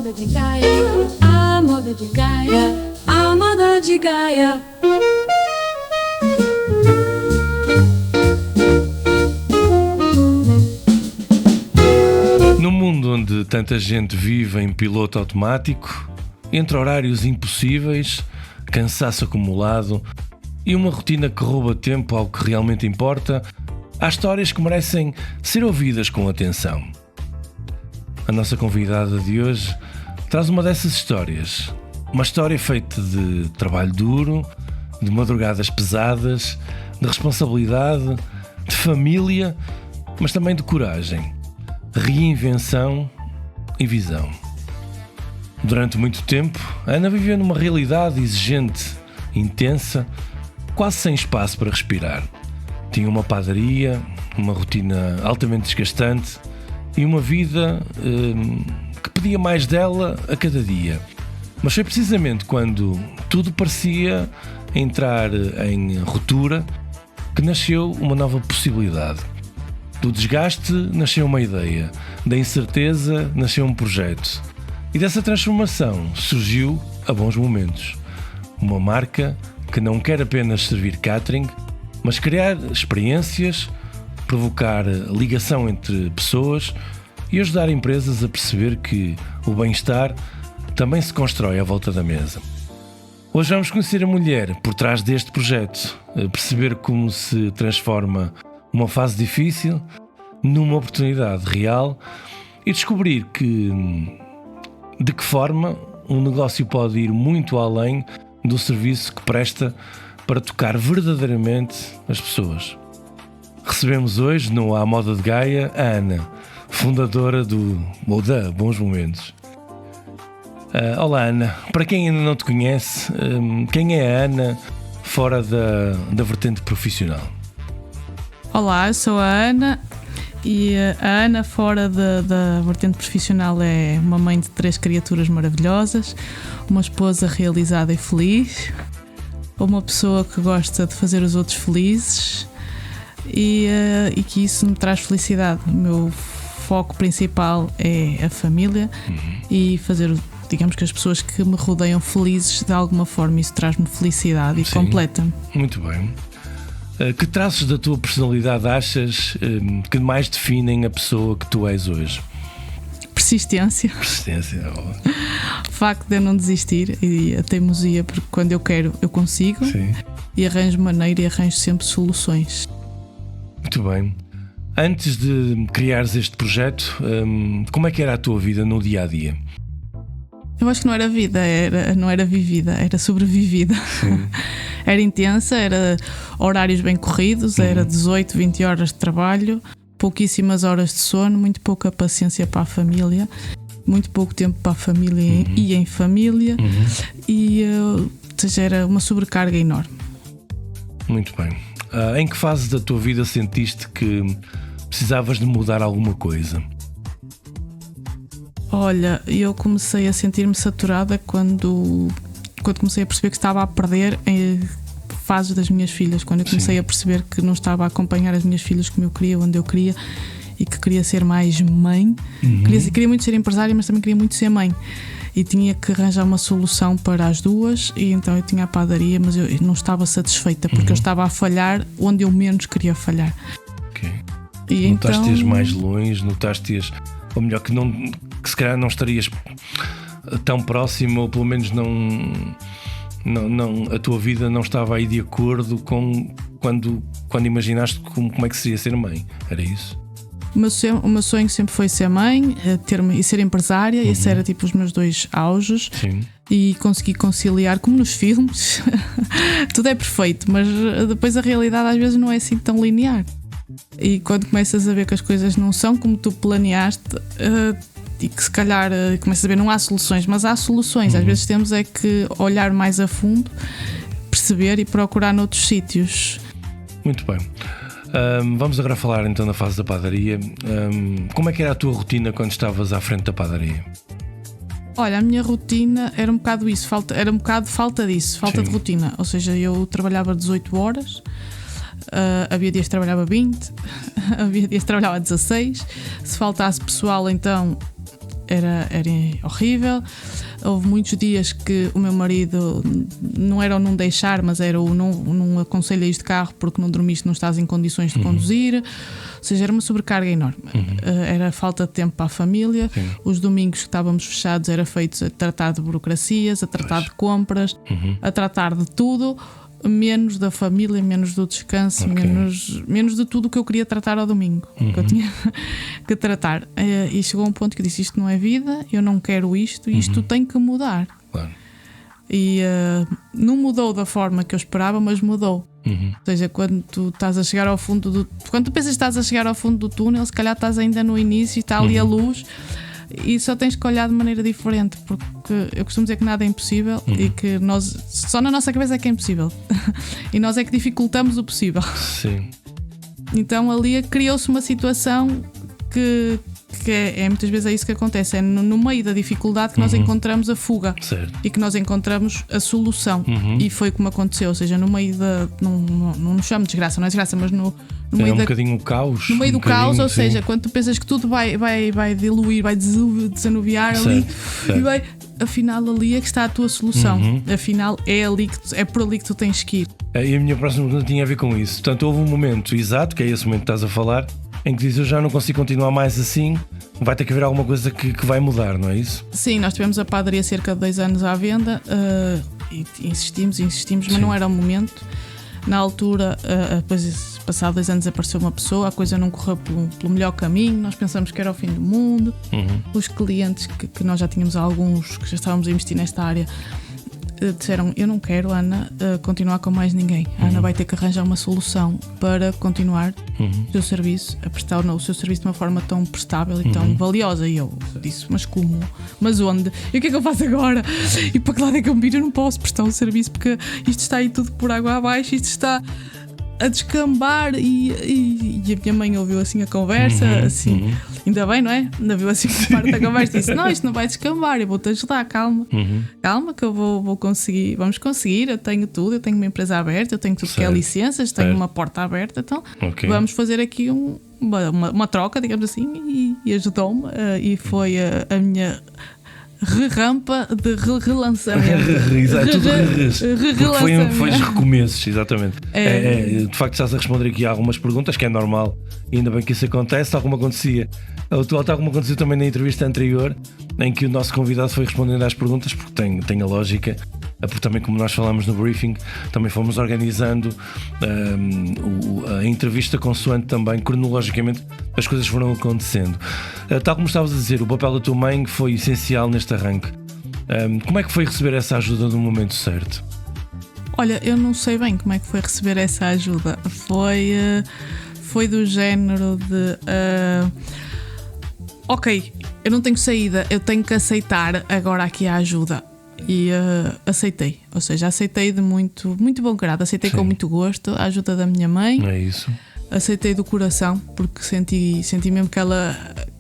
moda de Gaia, a moda de Gaia, a moda de Gaia. Num mundo onde tanta gente vive em piloto automático, entre horários impossíveis, cansaço acumulado e uma rotina que rouba tempo ao que realmente importa, há histórias que merecem ser ouvidas com atenção. A nossa convidada de hoje traz uma dessas histórias. Uma história feita de trabalho duro, de madrugadas pesadas, de responsabilidade, de família, mas também de coragem, reinvenção e visão. Durante muito tempo, a Ana viveu numa realidade exigente, intensa, quase sem espaço para respirar. Tinha uma padaria, uma rotina altamente desgastante e uma vida que pedia mais dela a cada dia. Mas foi precisamente quando tudo parecia entrar em ruptura que nasceu uma nova possibilidade. Do desgaste nasceu uma ideia, da incerteza nasceu um projeto. E dessa transformação surgiu A Bons Momentos, uma marca que não quer apenas servir catering, mas criar experiências, provocar ligação entre pessoas e ajudar empresas a perceber que o bem-estar também se constrói à volta da mesa. Hoje vamos conhecer a mulher por trás deste projeto, perceber como se transforma uma fase difícil numa oportunidade real e descobrir de que forma um negócio pode ir muito além do serviço que presta para tocar verdadeiramente as pessoas. Recebemos hoje no A Moda de Gaia a Ana, fundadora da Bons Momentos. Olá Ana, para quem ainda não te conhece, quem é a Ana fora da vertente profissional? Olá, eu sou a Ana e a Ana fora da vertente profissional é uma mãe de 3 criaturas maravilhosas, uma esposa realizada e feliz, uma pessoa que gosta de fazer os outros felizes e que isso me traz felicidade. O meu foco principal é a família e fazer, digamos, que as pessoas que me rodeiam felizes de alguma forma. Isso traz-me felicidade e completa-me. Muito bem. Que traços da tua personalidade achas que mais definem a pessoa que tu és hoje? Persistência. O facto de eu não desistir e a teimosia, porque quando eu quero eu consigo. Sim. E arranjo maneira e arranjo sempre soluções. Muito bem. Antes de criares este projeto, como é que era a tua vida no dia-a-dia? Eu acho que não era vida, não era vivida, era sobrevivida. Era intensa, era horários bem corridos, era 18, 20 horas de trabalho, pouquíssimas horas de sono, muito pouca paciência para a família, muito pouco tempo para a família e em família, ou seja, era uma sobrecarga enorme. Muito bem. Em que fase da tua vida sentiste que precisavas de mudar alguma coisa? Olha, eu comecei a sentir-me saturada quando comecei a perceber que estava a perder fases das minhas filhas, quando eu comecei a perceber que não estava a acompanhar as minhas filhas como eu queria, onde eu queria, e que queria ser mais mãe. Queria muito ser empresária, mas também queria muito ser mãe. E tinha que arranjar uma solução para as duas, e então eu tinha a padaria, mas eu não estava satisfeita, porque eu estava a falhar onde eu menos queria falhar. E notaste-as mais longe, notaste-as, ou melhor, que se calhar não estarias tão próximo, ou pelo menos não, a tua vida não estava aí de acordo com quando imaginaste como é que seria ser mãe, era isso? O meu sonho sempre foi ser mãe e ser empresária. Esse era tipo os meus 2 auges. Sim. E consegui conciliar, como nos filmes. Tudo é perfeito, mas depois a realidade às vezes não é assim tão linear. E quando começas a ver que as coisas não são como tu planeaste, e que se calhar começas a ver, não há soluções, mas há soluções. Às vezes temos é que olhar mais a fundo, perceber e procurar noutros sítios. Muito bem. Vamos agora falar então da fase da padaria. Como é que era a tua rotina quando estavas à frente da padaria? Olha, a minha rotina era um bocado isso, era um bocado falta disso, falta de rotina. Ou seja, eu trabalhava 18 horas, havia dias que trabalhava 20, havia dias que trabalhava 16. Se faltasse pessoal, então era horrível. Houve muitos dias que o meu marido não era o não deixar, mas era o não aconselha isto de carro porque não dormiste, não estás em condições de conduzir. Ou seja, era uma sobrecarga enorme. Era falta de tempo para a família. Sim. Os domingos que estávamos fechados era feitos a tratar de burocracias, a tratar de compras, a tratar de tudo, menos da família, menos do descanso, menos de tudo o que eu queria tratar ao domingo, que eu tinha que tratar. E chegou um ponto que eu disse: isto não é vida, eu não quero isto, e isto tem que mudar. Claro. E não mudou da forma que eu esperava, mas mudou. Ou seja, quando tu estás a chegar ao fundo quando tu pensas que estás a chegar ao fundo do túnel, se calhar estás ainda no início e está ali a luz. E só tens que olhar de maneira diferente, porque eu costumo dizer que nada é impossível e que nós, só na nossa cabeça é que é impossível. E nós é que dificultamos o possível. Sim. Então ali criou-se uma situação que muitas vezes é isso que acontece. É no meio da dificuldade que nós encontramos a fuga. Certo. E que nós encontramos a solução. E foi como aconteceu. Ou seja, no meio da. Não nos chamo de desgraça, não é desgraça, mas no meio um bocadinho o caos. No meio do caos, ou sim. seja, quando tu pensas que tudo vai diluir, vai desanuviar ali, certo. e vai, afinal ali é que está a tua solução. Afinal é por ali que tu tens que ir. E a minha próxima pergunta tinha a ver com isso. Portanto, houve um momento exato, que é esse momento que estás a falar, em que dizes: eu já não consigo continuar mais assim, vai ter que haver alguma coisa que vai mudar, não é isso? Sim, nós tivemos a padaria cerca de 2 anos à venda, e insistimos, mas não era o momento. Na altura, depois, passado 2 anos, apareceu uma pessoa, a coisa não correu pelo melhor caminho, nós pensamos que era o fim do mundo. Os clientes, que nós já tínhamos alguns, que já estávamos a investir nesta área, disseram: eu não quero, Ana, continuar com mais ninguém. A Ana vai ter que arranjar uma solução para continuar o seu serviço, a prestar o seu serviço de uma forma tão prestável e tão valiosa. E eu disse: mas como? Mas onde? E o que é que eu faço agora? E para que lado é que eu me viro? Eu não posso prestar um serviço porque isto está aí tudo por água abaixo, isto está a descambar. E a minha mãe ouviu assim a conversa, ainda bem, não é? Ainda viu assim uma parte da conversa e disse: não, isto não vai descambar, eu vou-te ajudar, calma. Calma que eu vou conseguir, vamos conseguir, eu tenho tudo, eu tenho uma empresa aberta, eu tenho tudo que é licenças, tenho uma porta aberta, então vamos fazer aqui uma troca, digamos assim, e ajudou-me, e foi a minha rampa de relançamento. Foi os recomeços, exatamente. De facto, estás a responder aqui a algumas perguntas, que é normal, e ainda bem que isso acontece, tal como acontecia também na entrevista anterior, em que o nosso convidado foi respondendo às perguntas, porque tem a lógica, porque também, como nós falamos no briefing, também fomos organizando a entrevista consoante também, cronologicamente, as coisas foram acontecendo. Tal como estavas a dizer, o papel da tua mãe foi essencial neste arranque. Como é que foi receber essa ajuda no momento certo? Olha, eu não sei bem como é que foi receber essa ajuda. Foi do género de ok, eu não tenho saída, eu tenho que aceitar agora aqui a ajuda. E aceitei, ou seja, aceitei de muito, muito bom grado, aceitei com muito gosto a ajuda da minha mãe. É isso. Aceitei do coração, porque senti mesmo que ela,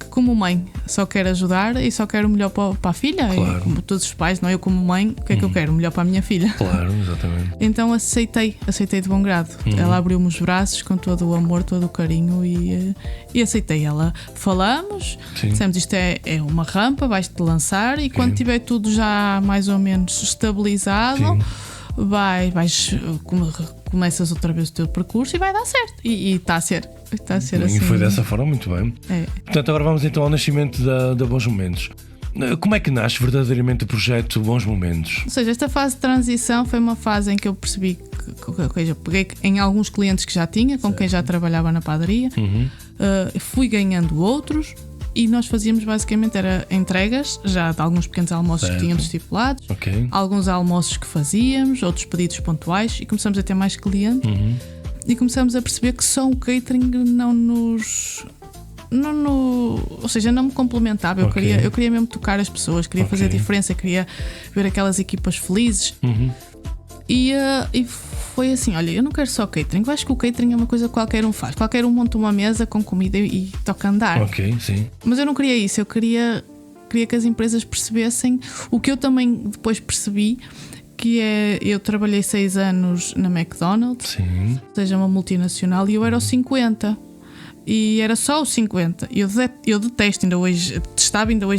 como mãe, só quer ajudar e só quer o melhor para a filha. Claro. E como todos os pais, não eu como mãe, o que é que eu quero? O melhor para a minha filha. Claro, exatamente. Então aceitei de bom grado. Ela abriu-me os braços com todo o amor, todo o carinho e aceitei. Falamos, dissemos: isto é uma rampa, vais-te lançar e quando tiver tudo já mais ou menos estabilizado, começas outra vez o teu percurso e vai dar certo. E está a ser assim. E foi dessa forma, muito bem. Portanto, agora vamos então ao nascimento da Bons Momentos. Como é que nasce verdadeiramente o projeto Bons Momentos? Ou seja, esta fase de transição foi uma fase em que eu percebi que eu peguei em alguns clientes que já tinha, com quem já trabalhava na padaria, fui ganhando outros. E nós fazíamos basicamente era entregas já de alguns pequenos almoços que tínhamos estipulados, alguns almoços que fazíamos, outros pedidos pontuais, e começamos a ter mais clientes e começamos a perceber que só o catering ou seja, não me complementava. Eu queria mesmo tocar as pessoas, queria fazer a diferença, queria ver aquelas equipas felizes. E foi assim: olha, eu não quero só catering, eu acho que o catering é uma coisa que qualquer um faz, qualquer um monta uma mesa com comida e toca andar. Sim. Mas eu não queria isso, eu queria que as empresas percebessem o que eu também depois percebi, que é: eu trabalhei 6 anos na McDonald's, ou seja, uma multinacional, e eu era aos 50. e era só os 50. Eu detesto, ainda hoje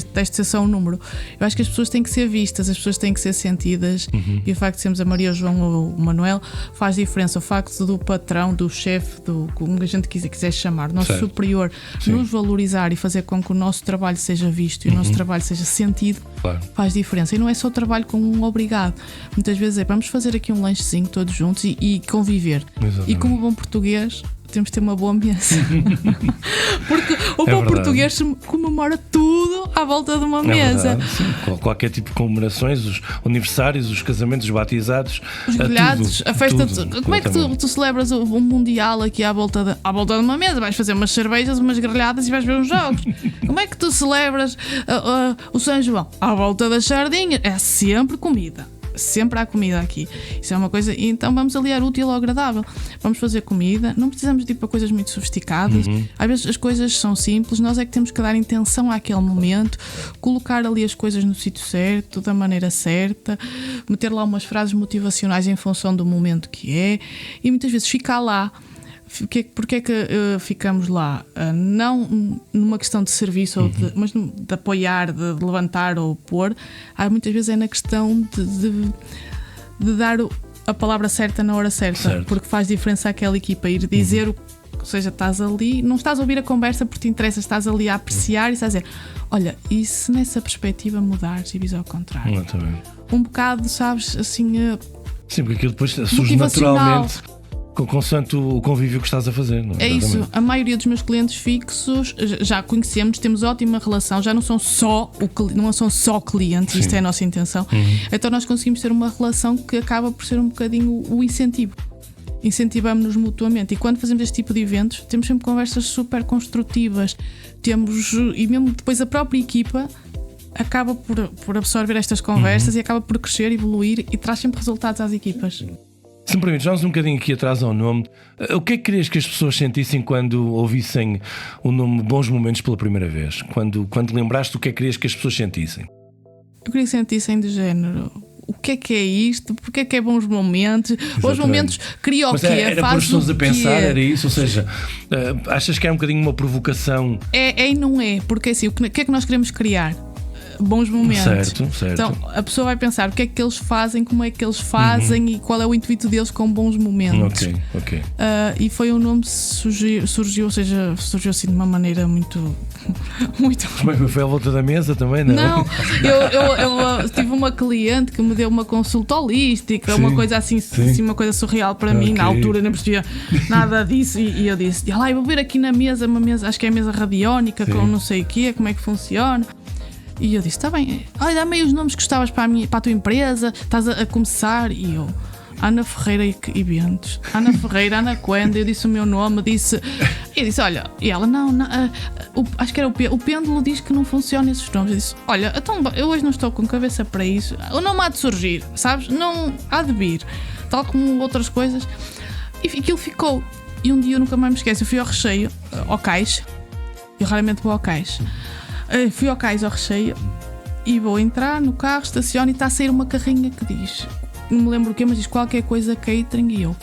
detesto ser só um número. Eu acho que as pessoas têm que ser vistas, as pessoas têm que ser sentidas, e o facto de sermos a Maria, o João ou o Manuel faz diferença. O facto do patrão, do chefe, como a gente quiser chamar, nosso certo. superior, Sim. nos valorizar e fazer com que o nosso trabalho seja visto e o nosso trabalho seja sentido, Claro. faz diferença. E não é só trabalho com um obrigado. Muitas vezes vamos fazer aqui um lanchezinho todos juntos e conviver. Exatamente. E como bom português, temos de ter uma boa mesa. Porque o bom verdade. português comemora tudo à volta de uma mesa. Verdade, sim. Qualquer tipo de comemorações, os aniversários, os casamentos, os batizados, Os grelhados, tudo, a festa. tudo, Como é que tu celebras um mundial aqui à volta de uma mesa? Vais fazer umas cervejas, umas grelhadas e vais ver uns jogos. Como é que tu celebras o São João? À volta das sardinhas. É sempre comida. Sempre há comida aqui. Isso é uma coisa. E então vamos aliar o útil ao agradável. Vamos fazer comida. Não precisamos de ir para coisas muito sofisticadas. Às vezes as coisas são simples. Nós é que temos que dar intenção àquele momento, colocar ali as coisas no sítio certo, da maneira certa, meter lá umas frases motivacionais em função do momento que é. E muitas vezes ficar lá. Porque é que ficamos lá? Não numa questão de serviço, mas de apoiar, de levantar ou pôr. Muitas vezes é na questão de dar a palavra certa na hora certa, certo. porque faz diferença àquela equipa. Ir dizer, ou seja, estás ali, não estás a ouvir a conversa porque te interessa, estás ali a apreciar e estás a dizer: olha, e se nessa perspectiva mudares e vis ao contrário? Exatamente. Um bocado, sabes, assim. Sim, porque aquilo depois surge Motivacional. naturalmente consoante o convívio que estás a fazer. Não? É isso, a maioria dos meus clientes fixos já conhecemos, temos ótima relação, já não são só clientes, Sim. isto é a nossa intenção. Então nós conseguimos ter uma relação que acaba por ser um bocadinho o incentivo. Incentivamos-nos mutuamente, e quando fazemos este tipo de eventos temos sempre conversas super construtivas, e mesmo depois a própria equipa acaba por absorver estas conversas e acaba por crescer, evoluir e traz sempre resultados às equipas. Se me permites, vamos um bocadinho aqui atrás ao nome. O que é que querias que as pessoas sentissem quando ouvissem o nome Bons Momentos pela primeira vez? Quando lembraste, o que é que querias que as pessoas sentissem? Eu queria que sentissem do género: o que é isto? Porque é bons momentos? Bons momentos cria o Mas quê? era Faz para as pessoas o a pensar, quê? era isso? Ou seja, achas que é um bocadinho uma provocação? É e não é, porque assim, o que é que nós queremos criar? Bons momentos. Certo. Então a pessoa vai pensar o que é que eles fazem, como é que eles fazem e qual é o intuito deles com bons momentos. Ok. E foi um nome que surgiu, ou seja, surgiu assim de uma maneira muito. Como é que foi à volta da mesa também? Não, eu tive uma cliente que me deu uma consulta holística, Sim, uma coisa assim, sim. uma coisa surreal para mim. Na altura não percebia nada disso, e eu disse: eu vou ver aqui na mesa, acho que é a mesa radiónica, com não sei o quê, como é que funciona. E eu disse: está bem, olha, dá-me aí os nomes que gostavas para a tua empresa, estás a começar. E eu: Ana Ferreira Eventos, Ana Ferreira, Ana Quenda. Eu disse o meu nome, olha, e ela: não, acho que era o pêndulo diz que não funciona esses nomes. Eu disse: olha, então eu hoje não estou com cabeça para isso, o nome há de surgir, sabes? Não há de vir, tal como outras coisas. E aquilo ficou. E um dia eu nunca mais me esqueço, eu fui ao Recheio, ao Cais. Eu raramente vou ao Cais. Fui ao Cais, ao Recheio, e vou entrar no carro, estaciono, e está a sair uma carrinha que diz, não me lembro o quê, mas diz qualquer coisa catering, e eu: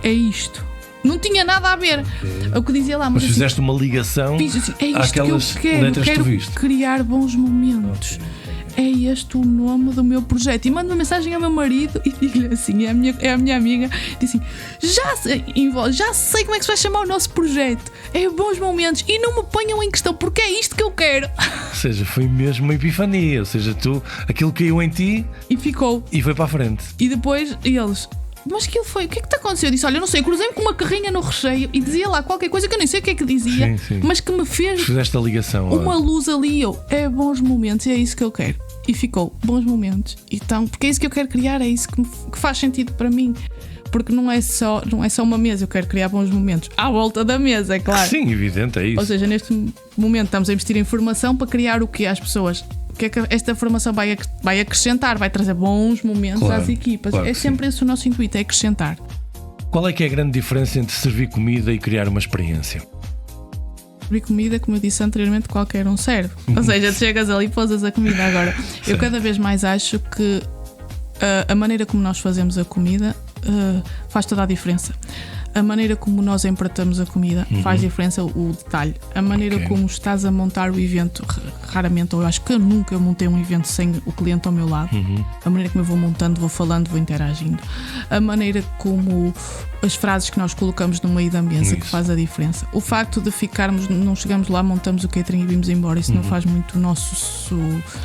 é isto. Não tinha nada a ver. O que dizia lá, Mas assim, fizeste uma ligação fiz assim: é isto àquelas que eu letras que tu quero viste. criar bons momentos. É este o nome do meu projeto. E mando uma mensagem ao meu marido e digo-lhe assim: é a minha amiga, diz assim: já sei como é que se vai chamar o nosso projeto. É Bons Momentos. E não me ponham em questão, porque é isto que eu quero. Ou seja, foi mesmo uma epifania. Ou seja, aquilo caiu em ti E ficou. e foi para a frente. E depois eles: mas aquilo foi, o que é que te aconteceu? Eu disse: olha, eu não sei, cruzei-me com uma carrinha no Recheio e dizia lá qualquer coisa que eu nem sei o que é que dizia, Sim. mas que me fez Fizeste a ligação. uma luz ali. É Bons Momentos, e é isso que eu quero. E ficou Bons Momentos. Então, porque é isso que eu quero criar, é isso que faz sentido para mim. Porque não é só uma mesa, eu quero criar bons momentos à volta da mesa, é claro. Sim, evidente, é isso. Ou seja, neste momento estamos a investir em formação para criar o que às pessoas. O que é que esta formação vai acrescentar? Vai trazer bons momentos às equipas. Claro é que sempre esse o nosso intuito, é acrescentar. Qual é que é a grande diferença entre servir comida e criar uma experiência? Servir comida, como eu disse anteriormente, qualquer um serve. Ou seja, tu chegas ali e pousas a comida. Agora, eu cada vez mais acho que a maneira como nós fazemos a comida faz toda a diferença. A maneira como nós empratamos a comida faz diferença, o detalhe. A maneira como estás a montar o evento, raramente, ou eu acho que eu nunca montei um evento sem o cliente ao meu lado. A maneira como eu vou montando, vou falando, vou interagindo. A maneira como as frases que nós colocamos no meio da mesa que faz a diferença. O facto de ficarmos, não chegamos lá, montamos o catering e vimos embora, isso não faz muito o nosso...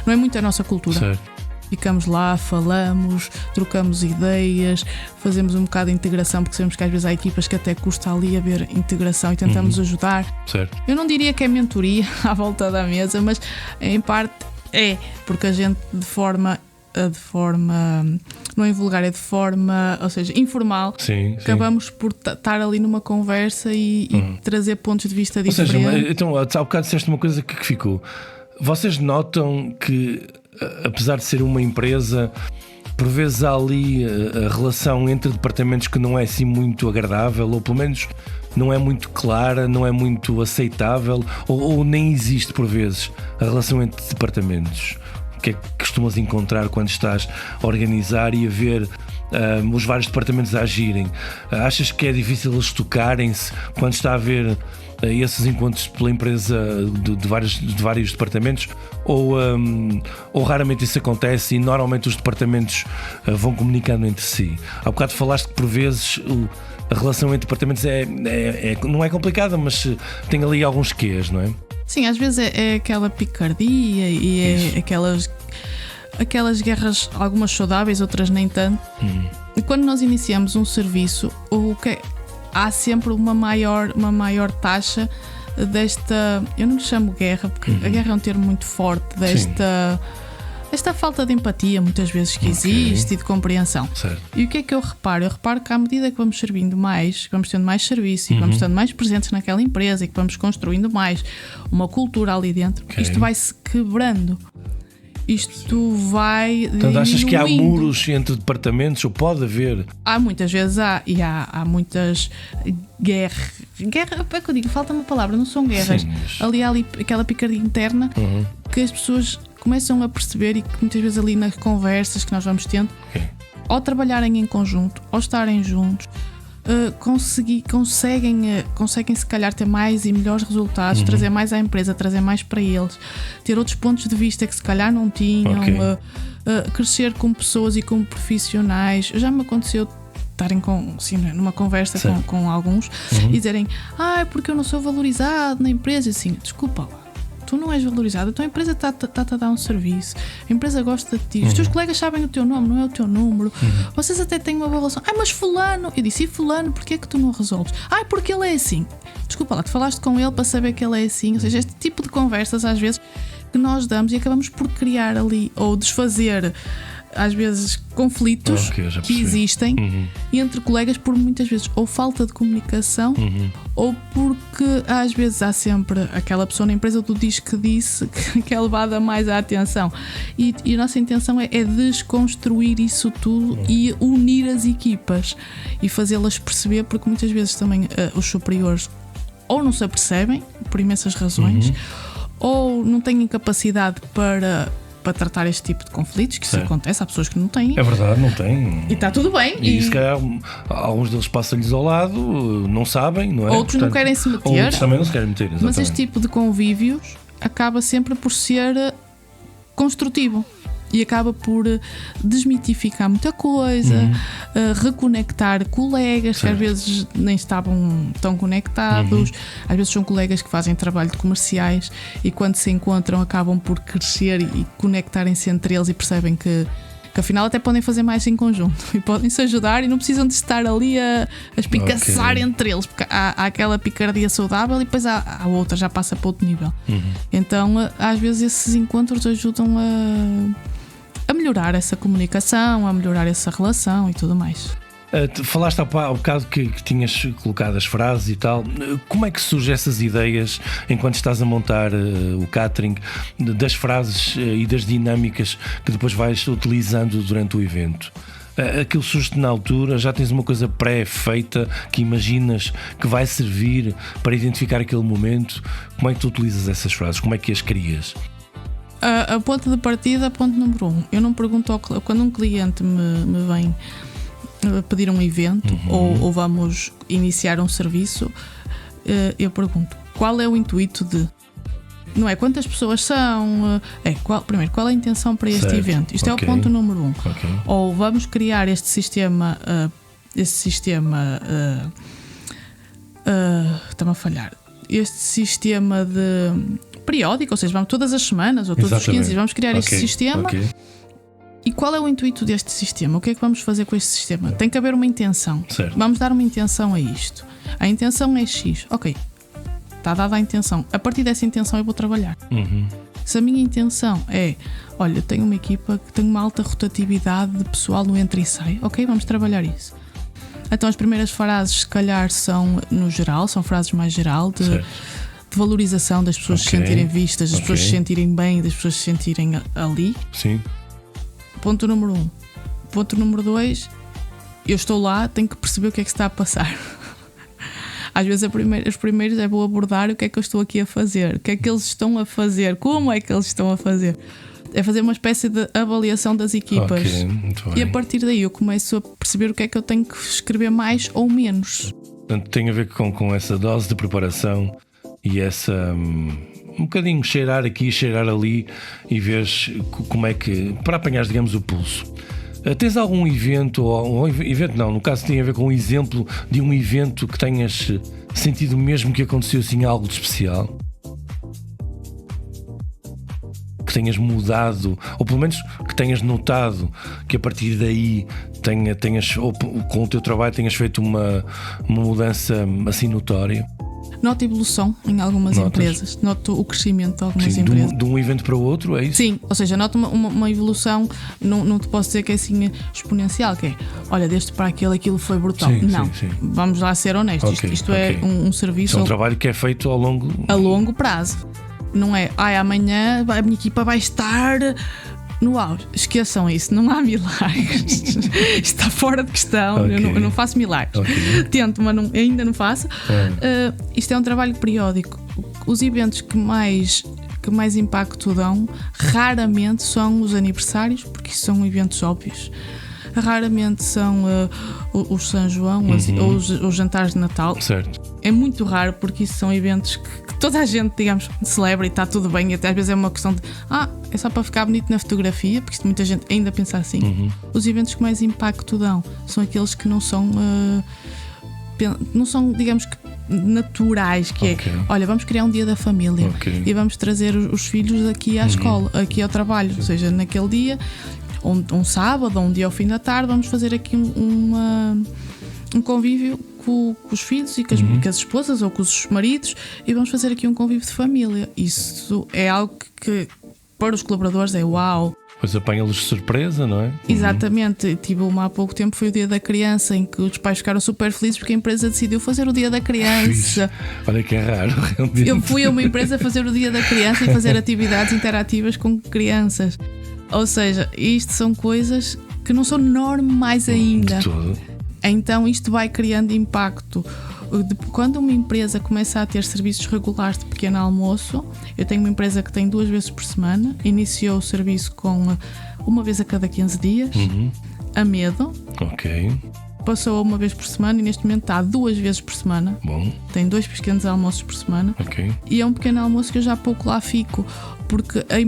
Não é muito a nossa cultura. Certo. Ficamos lá, falamos, trocamos ideias, fazemos um bocado de integração, porque sabemos que às vezes há equipas que até custa ali haver integração e tentamos ajudar. Certo. Eu não diria que é mentoria à volta da mesa, mas em parte é, porque a gente de forma não é vulgar, é de forma, ou seja, informal, Sim. acabamos por estar ali numa conversa e trazer pontos de vista diferentes. Ou seja, então, há bocado disseste uma coisa que ficou. Vocês notam que, apesar de ser uma empresa, por vezes há ali a relação entre departamentos que não é assim muito agradável, ou pelo menos não é muito clara, não é muito aceitável, ou nem existe por vezes a relação entre departamentos? O que é que costumas encontrar quando estás a organizar e a ver os vários departamentos a agirem? Achas que é difícil eles tocarem-se quando está a haver esses encontros pela empresa de vários departamentos, ou raramente isso acontece e normalmente os departamentos vão comunicando entre si? Há bocado falaste que por vezes a relação entre departamentos não é complicada, mas tem ali alguns quês, não é? Sim, às vezes é aquela picardia e é aquelas guerras, algumas saudáveis, outras nem tanto. E quando nós iniciamos um serviço, há sempre uma maior taxa desta, eu não lhe chamo guerra, porque a guerra é um termo muito forte, desta falta de empatia muitas vezes que existe e de compreensão. Certo. E o que é que eu reparo? Eu reparo que à medida que vamos servindo mais, que vamos tendo mais serviço e que vamos estando mais presentes naquela empresa e que vamos construindo mais uma cultura ali dentro, isto vai-se quebrando. Isto vai. Portanto, achas que há muros entre departamentos, ou pode haver? Há muitas vezes há muitas guerras. Guerra, é que eu digo, falta uma palavra, não são guerras. Sim, mas... ali aquela picardia interna que as pessoas começam a perceber, e que muitas vezes ali nas conversas que nós vamos tendo, ao trabalharem em conjunto, ao estarem juntos, conseguem se calhar ter mais e melhores resultados, trazer mais à empresa, trazer mais para eles, ter outros pontos de vista que se calhar não tinham, crescer como pessoas e como profissionais. Já me aconteceu estarem numa conversa com alguns e dizerem: porque eu não sou valorizado na empresa. E assim, desculpa lá, tu não és valorizado, a tua empresa está-te a dar um serviço, a empresa gosta de ti, os teus colegas sabem o teu nome, não é o teu número, vocês até têm uma boa relação. Mas fulano, eu disse, e fulano, porquê é que tu não resolves? Porque ele é assim. Desculpa lá, tu falaste com ele para saber que ele é assim. Ou seja, este tipo de conversas às vezes que nós damos e acabamos por criar ali, ou desfazer às vezes conflitos que existem entre colegas, por muitas vezes ou falta de comunicação ou porque às vezes há sempre aquela pessoa na empresa do diz que disse que é levada mais à atenção, e a nossa intenção é desconstruir isso tudo e unir as equipas e fazê-las perceber, porque muitas vezes também os superiores ou não se apercebem por imensas razões ou não têm capacidade para tratar este tipo de conflitos, que isso acontece, há pessoas que não têm. É verdade, não têm. E está tudo bem. E se calhar alguns deles passam-lhes ao lado, não sabem, não é? Outros não querem se meter. Outros também não se querem meter, exatamente. Mas este tipo de convívios acaba sempre por ser construtivo e acaba por desmitificar muita coisa, reconectar colegas que às vezes nem estavam tão conectados. Às vezes são colegas que fazem trabalho de comerciais e quando se encontram acabam por crescer e conectarem-se entre eles e percebem que afinal até podem fazer mais em conjunto e podem se ajudar e não precisam de estar ali a espicaçar entre eles, porque há aquela picardia saudável e depois há outra, já passa para outro nível. Então às vezes esses encontros ajudam a melhorar essa comunicação, a melhorar essa relação e tudo mais. Falaste há bocado que tinhas colocado as frases e tal. Como é que surgem essas ideias enquanto estás a montar o catering, das frases e das dinâmicas que depois vais utilizando durante o evento? Aquilo surge na altura, já tens uma coisa pré-feita que imaginas que vai servir para identificar aquele momento? Como é que tu utilizas essas frases? Como é que as crias? A ponto de partida, ponto número 1. Eu não pergunto quando um cliente me vem pedir um evento ou vamos iniciar um serviço, eu pergunto, qual é o intuito de... Não é quantas pessoas são, primeiro, qual é a intenção para este Certo. evento? Isto é o ponto número 1. Ok. Ou vamos criar este sistema, está-me a falhar, este sistema de periódico, ou seja, vamos todas as semanas ou todos os 15 dias, vamos criar este sistema. Ok. E qual é o intuito deste sistema? O que é que vamos fazer com este sistema? Tem que haver uma intenção. Certo. Vamos dar uma intenção a isto. A intenção é X. Ok, está dada a intenção. A partir dessa intenção eu vou trabalhar. Se a minha intenção é, olha, eu tenho uma equipa que tem uma alta rotatividade de pessoal no entra e sai, ok, vamos trabalhar isso. Então as primeiras frases, se calhar, são no geral, são frases mais geral de valorização das pessoas se sentirem vistas, das pessoas se sentirem bem, das pessoas se sentirem ali. Sim. Ponto número 1. Ponto número 2, eu estou lá, tenho que perceber o que é que se está a passar. Às vezes os primeiros é vou abordar o que é que eu estou aqui a fazer, o que é que eles estão a fazer, como é que eles estão a fazer. É fazer uma espécie de avaliação das equipas. E a partir daí eu começo a perceber o que é que eu tenho que escrever mais ou menos. Portanto, tem a ver com essa dose de preparação e essa um bocadinho cheirar aqui, cheirar ali e veres como é que, para apanhar, digamos, o pulso. Tens algum evento, ou evento não, no caso tem a ver com um exemplo de um evento que tenhas sentido mesmo que aconteceu assim algo de especial? Que tenhas mudado, ou pelo menos que tenhas notado que a partir daí tenhas, ou com o teu trabalho tenhas feito uma mudança assim notória? Noto evolução em algumas empresas, noto o crescimento de algumas empresas. De um evento para o outro, é isso? Sim, ou seja, noto uma evolução, não te posso dizer que é assim exponencial, que é, olha, deste para aquilo foi brutal. Sim, não, sim. Vamos lá ser honestos, isto é um serviço... É um trabalho que é feito a longo prazo. Não é, amanhã a minha equipa vai estar... no auge. Esqueçam isso, não há milagres. Está fora de questão. Eu não faço milagres. Tento, mas ainda não faço. Isto é um trabalho periódico. Os eventos que mais impacto dão raramente são os aniversários, porque isso são eventos óbvios. Raramente são os São João ou os jantares de Natal. Certo. É muito raro, porque isso são eventos que toda a gente, digamos, celebra e está tudo bem. E até às vezes é uma questão de é só para ficar bonito na fotografia, porque muita gente ainda pensa assim. Os eventos que mais impacto dão são aqueles que não são, digamos que, naturais, que é, olha, vamos criar um dia da família e vamos trazer os filhos aqui à escola, aqui ao trabalho, ou seja, naquele dia, um sábado ou um dia ao fim da tarde, vamos fazer aqui um convívio com os filhos e com as esposas ou com os maridos, e vamos fazer aqui um convívio de família. Isso é algo que para os colaboradores é uau. Pois apanha-los de surpresa, não é? Exatamente. Há pouco tempo foi o Dia da Criança, em que os pais ficaram super felizes porque a empresa decidiu fazer o Dia da Criança. Olha que é raro, realmente. Eu fui a uma empresa fazer o Dia da Criança e fazer atividades interativas com crianças. Ou seja, isto são coisas que não são normais ainda. De todo. Então isto vai criando impacto. Quando uma empresa começa a ter serviços regulares de pequeno almoço, eu tenho uma empresa que tem 2 vezes por semana, iniciou o serviço com 1 vez a cada 15 dias, a medo. Passou a 1 vez por semana e neste momento está a 2 vezes por semana. Bom. Tem 2 pequenos almoços por semana. E é um pequeno almoço que eu já pouco lá fico, porque a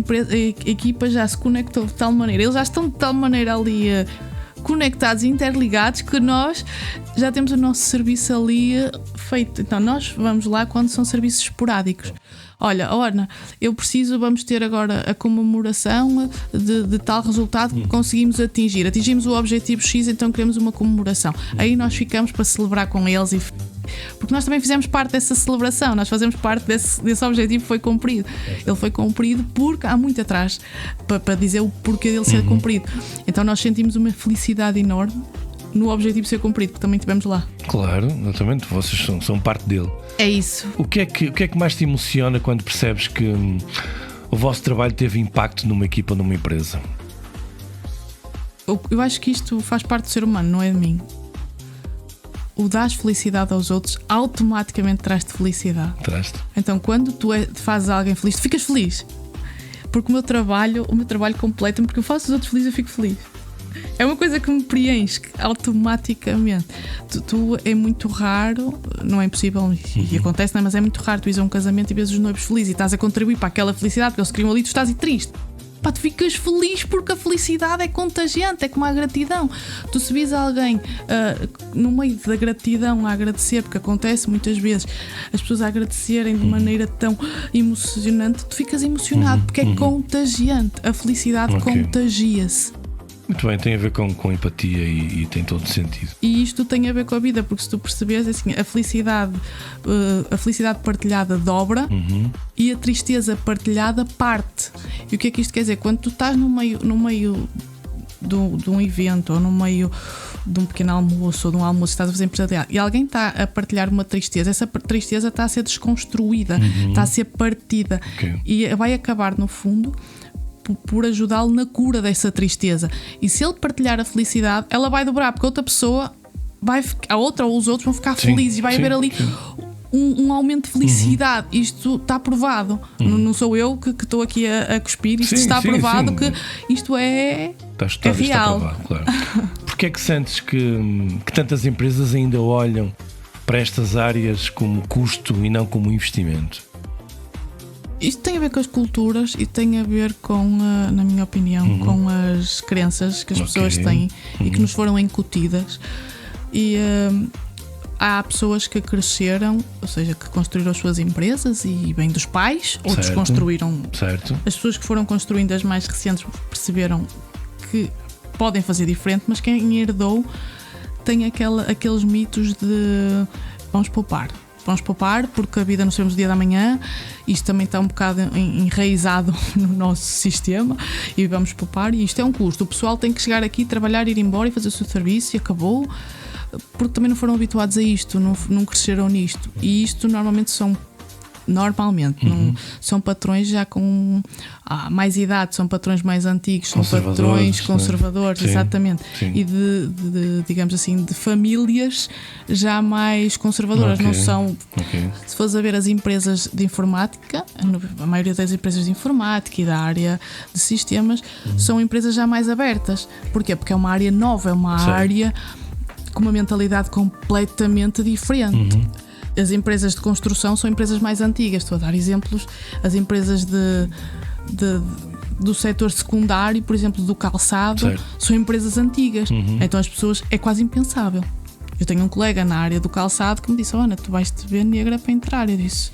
equipa já se conectou de tal maneira, eles já estão de tal maneira ali conectados e interligados que nós já temos o nosso serviço ali feito. Então nós vamos lá quando são serviços esporádicos. Olha, Orna, vamos ter agora a comemoração de tal resultado que conseguimos atingir. Atingimos o objetivo X, então queremos uma comemoração. Aí nós ficamos para celebrar com eles, porque nós também fizemos parte dessa celebração, nós fazemos parte desse objetivo que foi cumprido. Ele foi cumprido porque há muito atrás para dizer o porquê dele ser cumprido. Então nós sentimos uma felicidade enorme no objetivo ser cumprido, porque também estivemos lá. Claro, exatamente, vocês são parte dele. É isso. O que é que mais te emociona quando percebes que o vosso trabalho teve impacto numa equipa ou numa empresa? Eu acho que isto faz parte do ser humano, não é de mim. O dar felicidade aos outros automaticamente traz-te felicidade. Traz-te. Então quando tu fazes alguém feliz, tu ficas feliz. Porque o meu trabalho completa-me, porque eu faço os outros felizes, eu fico feliz. É uma coisa que me preenche automaticamente. Tu é muito raro, não é impossível, e acontece, não é? Mas é muito raro tu ires a um casamento e vês os noivos felizes e estás a contribuir para aquela felicidade, porque eles queriam ali, tu estás triste. Pá, tu ficas feliz porque a felicidade é contagiante, é como a gratidão. Tu se vis alguém no meio da gratidão a agradecer, porque acontece muitas vezes as pessoas a agradecerem de maneira tão emocionante, tu ficas emocionado porque é contagiante. A felicidade contagia-se. Muito bem, tem a ver com empatia e tem todo o sentido. E isto tem a ver com a vida, porque se tu perceberes, assim, a felicidade partilhada dobra e a tristeza partilhada parte. E o que é que isto quer dizer? Quando tu estás no meio de um evento ou no meio de um pequeno almoço ou de um almoço que estás a fazer empresarial e alguém está a partilhar uma tristeza, essa tristeza está a ser desconstruída, está a ser partida e vai acabar no fundo por ajudá-lo na cura dessa tristeza. E se ele partilhar a felicidade, ela vai dobrar, porque a outra pessoa a outra ou os outros vão ficar felizes e vai haver ali um aumento de felicidade. Isto está provado. Não sou eu que estou aqui a cuspir. Isto está provado que isto é real. Está provado, claro. Porquê é que sentes que tantas empresas ainda olham para estas áreas como custo e não como investimento? Isto tem a ver com as culturas e tem a ver com, na minha opinião, com as crenças que as pessoas têm e que nos foram incutidas. E há pessoas que cresceram, ou seja, que construíram as suas empresas e vêm dos pais, outros construíram. Certo. As pessoas que foram construindo as mais recentes perceberam que podem fazer diferente, mas quem herdou tem aqueles mitos de vamos poupar porque a vida não sabemos o dia da manhã. Isto também está um bocado enraizado no nosso sistema e vamos poupar, e isto é um custo. O pessoal tem que chegar aqui, trabalhar, ir embora e fazer o seu serviço e acabou, porque também não foram habituados a isto, não cresceram nisto. E isto normalmente são são patrões já com mais idade, são patrões mais antigos, são patrões conservadores, exatamente. Sim. E de digamos assim, de famílias já mais conservadoras. Não são, se fores a ver as empresas de informática, a maioria das empresas de informática e da área de sistemas são empresas já mais abertas. Porquê? Porque é uma área nova, é uma área com uma mentalidade completamente diferente. As empresas de construção são empresas mais antigas. Estou a dar exemplos. As empresas do setor secundário, por exemplo, do calçado, são empresas antigas. Então as pessoas, é quase impensável. Eu tenho um colega na área do calçado que me disse: Ana, tu vais-te ver negra para entrar. Eu disse: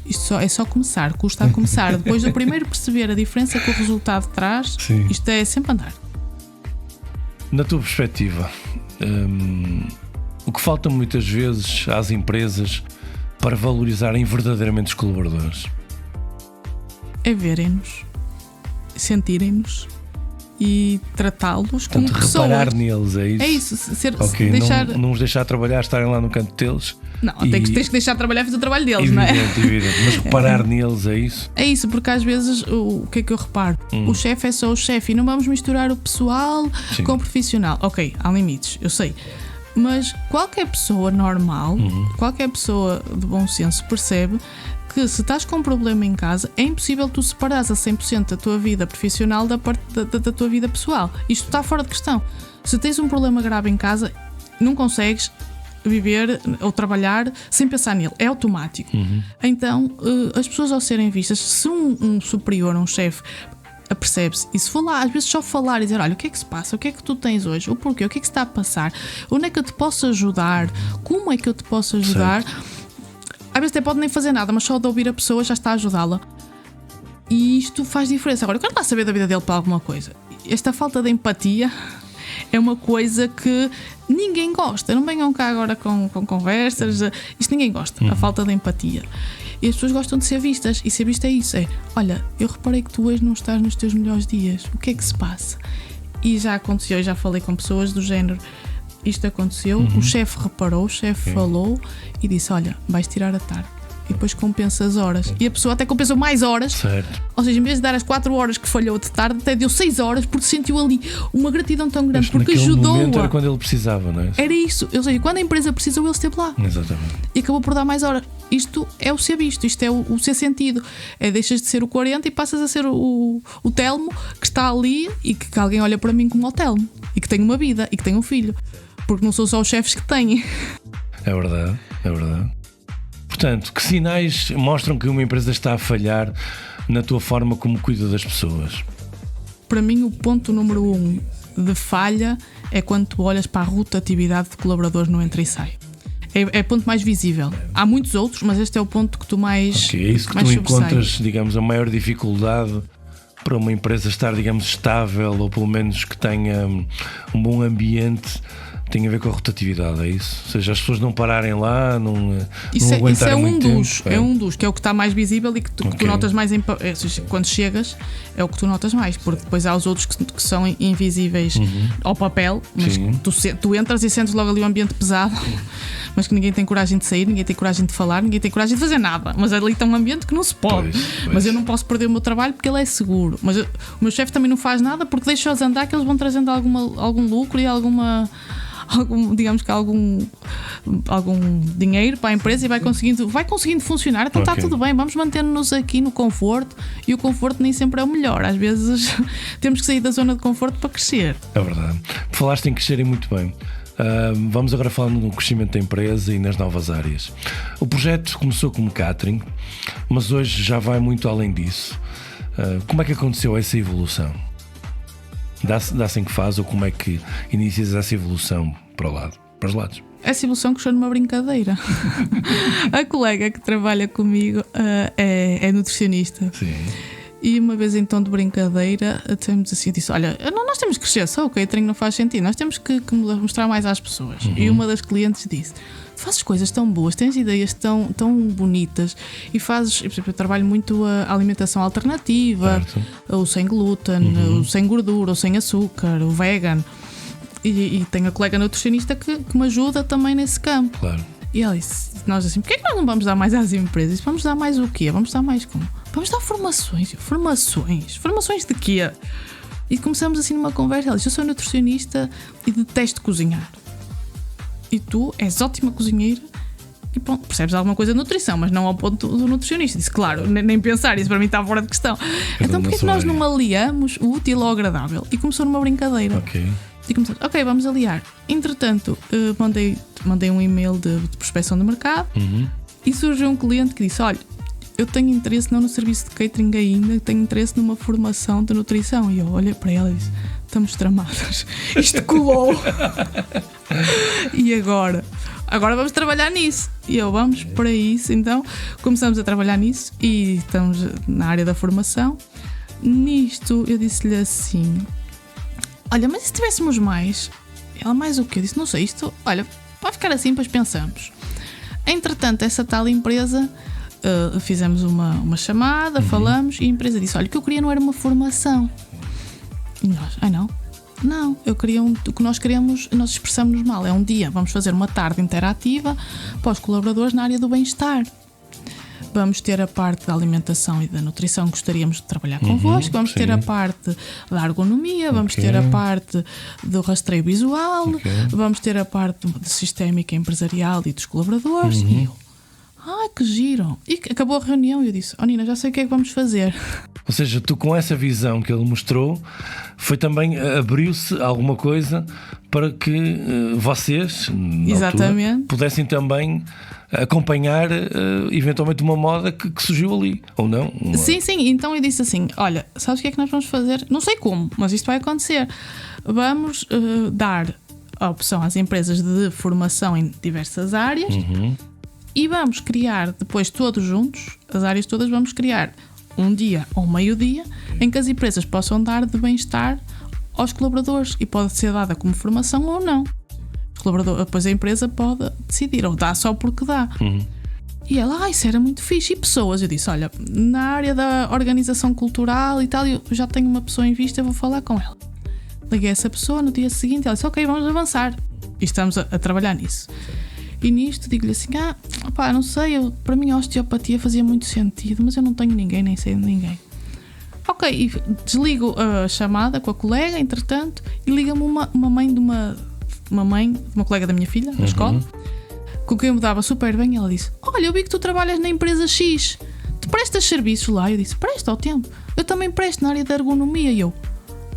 isto é só começar, custa a começar. Depois do primeiro perceber a diferença que o resultado traz, isto é sempre andar. Na tua perspectiva, o que falta muitas vezes às empresas para valorizarem verdadeiramente os colaboradores? É verem-nos, sentirem-nos e tratá-los como pessoas. Reparar neles, é isso? É isso. Não os deixar trabalhar, estarem lá no canto deles. Não, tens que deixar trabalhar e fazer o trabalho deles, não é? Evidente. Mas reparar neles, é isso? É isso, porque às vezes o que é que eu reparo? O chefe é só o chefe e não vamos misturar o pessoal com o profissional. Ok, há limites, eu sei. Mas qualquer pessoa normal, qualquer pessoa de bom senso percebe que se estás com um problema em casa, é impossível tu separares a 100% da tua vida profissional da parte da tua vida pessoal. Isto está fora de questão. Se tens um problema grave em casa, não consegues viver ou trabalhar sem pensar nele, é automático. Então, as pessoas ao serem vistas, se um superior, um chefe, apercebe-se, e se for lá, às vezes só falar e dizer: olha, o que é que se passa, o que é que tu tens hoje, o porquê, o que é que se está a passar, onde é que eu te posso ajudar, como é que eu te posso ajudar, às vezes até pode nem fazer nada, mas só de ouvir a pessoa já está a ajudá-la, e isto faz diferença. Agora, eu quero lá saber da vida dele para alguma coisa. Esta falta de empatia é uma coisa que ninguém gosta. Não venham cá agora com conversas, isto ninguém gosta, a falta de empatia. E as pessoas gostam de ser vistas, e ser vista é isso, olha, eu reparei que tu hoje não estás nos teus melhores dias, o que é que se passa? E já aconteceu, já falei com pessoas do género: isto aconteceu, o chefe reparou, o chefe falou e disse: olha, vais tirar a tarde. E depois compensa as horas. E a pessoa até compensou mais horas. Certo. Ou seja, em vez de dar as 4 horas que falhou de tarde, até deu 6 horas, porque sentiu ali uma gratidão tão grande, porque ajudou-a. Era quando ele precisava, não é? Era isso. Ou seja, quando a empresa precisou, ele esteve lá. Exatamente. E acabou por dar mais horas. Isto é o ser visto, isto é o ser sentido. Deixas de ser o 40 e passas a ser o Telmo que está ali e que alguém olha para mim como o Telmo. e que têm uma vida e que têm um filho, porque não são só os chefes que têm. É verdade, é verdade. Portanto, que sinais mostram que uma empresa está a falhar na tua forma como cuida das pessoas? Para mim, o ponto número 1 de falha é quando tu olhas para a rotatividade de colaboradores no entra e sai. É o ponto mais visível. Há muitos outros, mas este é o ponto que tu mais. Okay, é isso que mais tu sobressai. encontras, digamos, a maior dificuldade para uma empresa estar, digamos, estável, ou pelo menos que tenha um bom ambiente, tem a ver com a rotatividade, é isso? Ou seja, as pessoas não pararem lá, não aguentarem isso é muito tempo. É um dos, que é o que está mais visível e que tu notas mais quando chegas, é o que tu notas mais, porque depois há os outros que são invisíveis ao papel, mas tu entras e sentes logo ali um ambiente pesado, mas que ninguém tem coragem de sair, ninguém tem coragem de falar, ninguém tem coragem de fazer nada, mas ali está um ambiente que não se pode. Pois. Mas eu não posso perder o meu trabalho porque ele é seguro, mas o meu chefe também não faz nada porque deixa-os andar, que eles vão trazendo algum lucro e digamos que algum dinheiro para a empresa e vai conseguindo funcionar. Então está tudo bem, vamos manter-nos aqui no conforto, e o conforto nem sempre é o melhor. Às vezes temos que sair da zona de conforto para crescer. É verdade. Falaste em crescerem muito bem. Vamos agora falar no crescimento da empresa e nas novas áreas. O projeto começou como catering, mas hoje já vai muito além disso. Como é que aconteceu essa evolução? Dá-se em que faz, ou como é que inicias essa evolução para os lados? Essa evolução cresceu numa brincadeira. A colega que trabalha comigo é nutricionista. Sim. E uma vez em tom de brincadeira temos assim, disse: olha, nós temos que crescer, só o catering não faz sentido, nós temos que mostrar mais às pessoas. E uma das clientes disse: fazes coisas tão boas, tens ideias tão bonitas e fazes, por exemplo, eu trabalho muito a alimentação alternativa, o sem glúten, o sem gordura, o sem açúcar, o vegan, e tenho a colega nutricionista que me ajuda também nesse campo. Claro. E ela disse: nós assim, porquê é que nós não vamos dar mais às empresas? Disse, vamos dar mais o quê? Vamos dar mais como? Vamos dar formações. Formações de quê? E começamos assim numa conversa. Ela disse: eu sou nutricionista e detesto cozinhar. E tu és ótima cozinheira e pronto, percebes alguma coisa de nutrição, mas não ao ponto do nutricionista. Disse: claro, nem pensar, isso para mim está fora de questão. Então porquê que nós não aliamos o útil ao agradável? E começou numa brincadeira. E começamos, vamos aliar. Entretanto, mandei um e-mail de prospecção de mercado e surgiu um cliente que disse: olha, eu tenho interesse não no serviço de catering ainda, tenho interesse numa formação de nutrição. E eu olhei para ela e disse: estamos tramadas, isto colou. E agora vamos trabalhar nisso. E eu: vamos para isso. Então começamos a trabalhar nisso e estamos na área da formação. Nisto eu disse-lhe assim: olha, mas e se tivéssemos mais? Ela: mais o quê? Eu disse: não sei, isto, olha, vai ficar assim, depois pensamos. Entretanto, essa tal empresa, fizemos uma chamada, falamos, e a empresa disse: olha, o que eu queria não era uma formação. E nós: não, eu queria o que nós queremos, nós expressamos-nos mal, é um dia, vamos fazer uma tarde interativa para os colaboradores na área do bem-estar. Vamos ter a parte da alimentação e da nutrição que gostaríamos de trabalhar convosco. Vamos ter a parte da ergonomia. Vamos ter a parte do rastreio visual. Vamos ter a parte sistémica empresarial e dos colaboradores. E eu: que giro. E acabou a reunião e eu disse: Nina, já sei o que é que vamos fazer. Ou seja, tu, com essa visão que ele mostrou, foi também, abriu-se alguma coisa para que vocês, na altura, pudessem também acompanhar eventualmente uma moda que surgiu ali, ou não? Sim, então eu disse assim: olha, sabes o que é que nós vamos fazer? Não sei como, mas isto vai acontecer. Vamos dar a opção às empresas de formação em diversas áreas e vamos criar depois todos juntos, as áreas todas, vamos criar um dia ou meio-dia em que as empresas possam dar de bem-estar aos colaboradores, e pode ser dada como formação ou não. Depois a empresa pode decidir, ou dá só porque dá. E ela: isso era muito fixe. E pessoas? Eu disse: olha, na área da organização cultural e tal, eu já tenho uma pessoa em vista, eu vou falar com ela. Liguei essa pessoa no dia seguinte, ela disse: ok, vamos avançar. E estamos a trabalhar nisso. E nisto digo-lhe assim: não sei, para mim a osteopatia fazia muito sentido, mas eu não tenho ninguém, nem sei de ninguém. Ok, e desligo a chamada com a colega, entretanto, e liga-me uma mãe de uma colega da minha filha, na escola, com quem eu me dava super bem. E ela disse: olha, eu vi que tu trabalhas na empresa X, tu prestas serviços lá? Eu disse: presto ao tempo, eu também presto na área da ergonomia. E eu: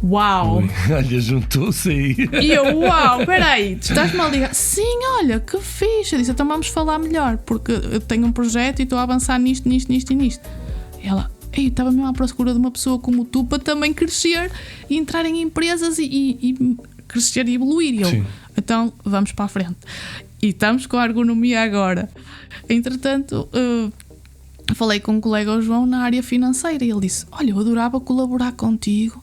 uau! Ui, olha, juntou-se aí. E eu, uau, peraí, tu estás-me a ligar? Sim, olha, que fixe. Eu disse, então vamos falar melhor, porque eu tenho um projeto e estou a avançar nisto. E ela, estava mesmo à procura de uma pessoa como tu para também crescer e entrar em empresas e crescer e evoluir. E eu, Sim. então vamos para a frente. E estamos com a ergonomia agora. Entretanto, falei com um colega, o João, na área financeira, e ele disse, olha, eu adorava colaborar contigo,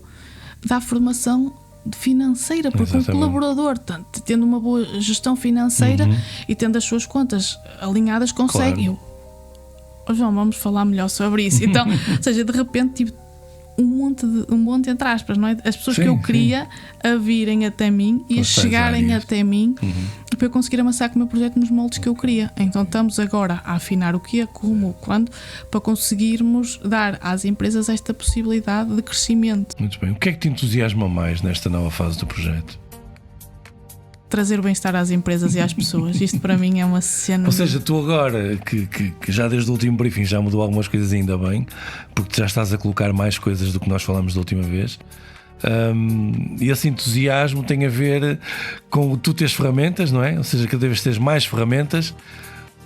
dar formação financeira, porque Exatamente. um colaborador, tendo uma boa gestão financeira e tendo as suas contas alinhadas, consegue. Claro. Eu, João, vamos falar melhor sobre isso. Então, ou seja, de repente tive um monte entre aspas, não é? As pessoas Sim, que eu sim. queria a virem até mim e a As tais chegarem áreas. até mim para eu conseguir amassar com o meu projeto nos moldes que eu queria. Então estamos agora a afinar o que é, como, quando, para conseguirmos dar às empresas esta possibilidade de crescimento. Muito bem. O que é que te entusiasma mais nesta nova fase do projeto? Trazer o bem-estar às empresas e às pessoas. Isto para mim é uma cena. Ou seja, tu agora, que já desde o último briefing já mudou algumas coisas, ainda bem, porque já estás a colocar mais coisas do que nós falamos da última vez. E esse entusiasmo tem a ver com tu teres ferramentas, não é? Ou seja, cada vez tens mais ferramentas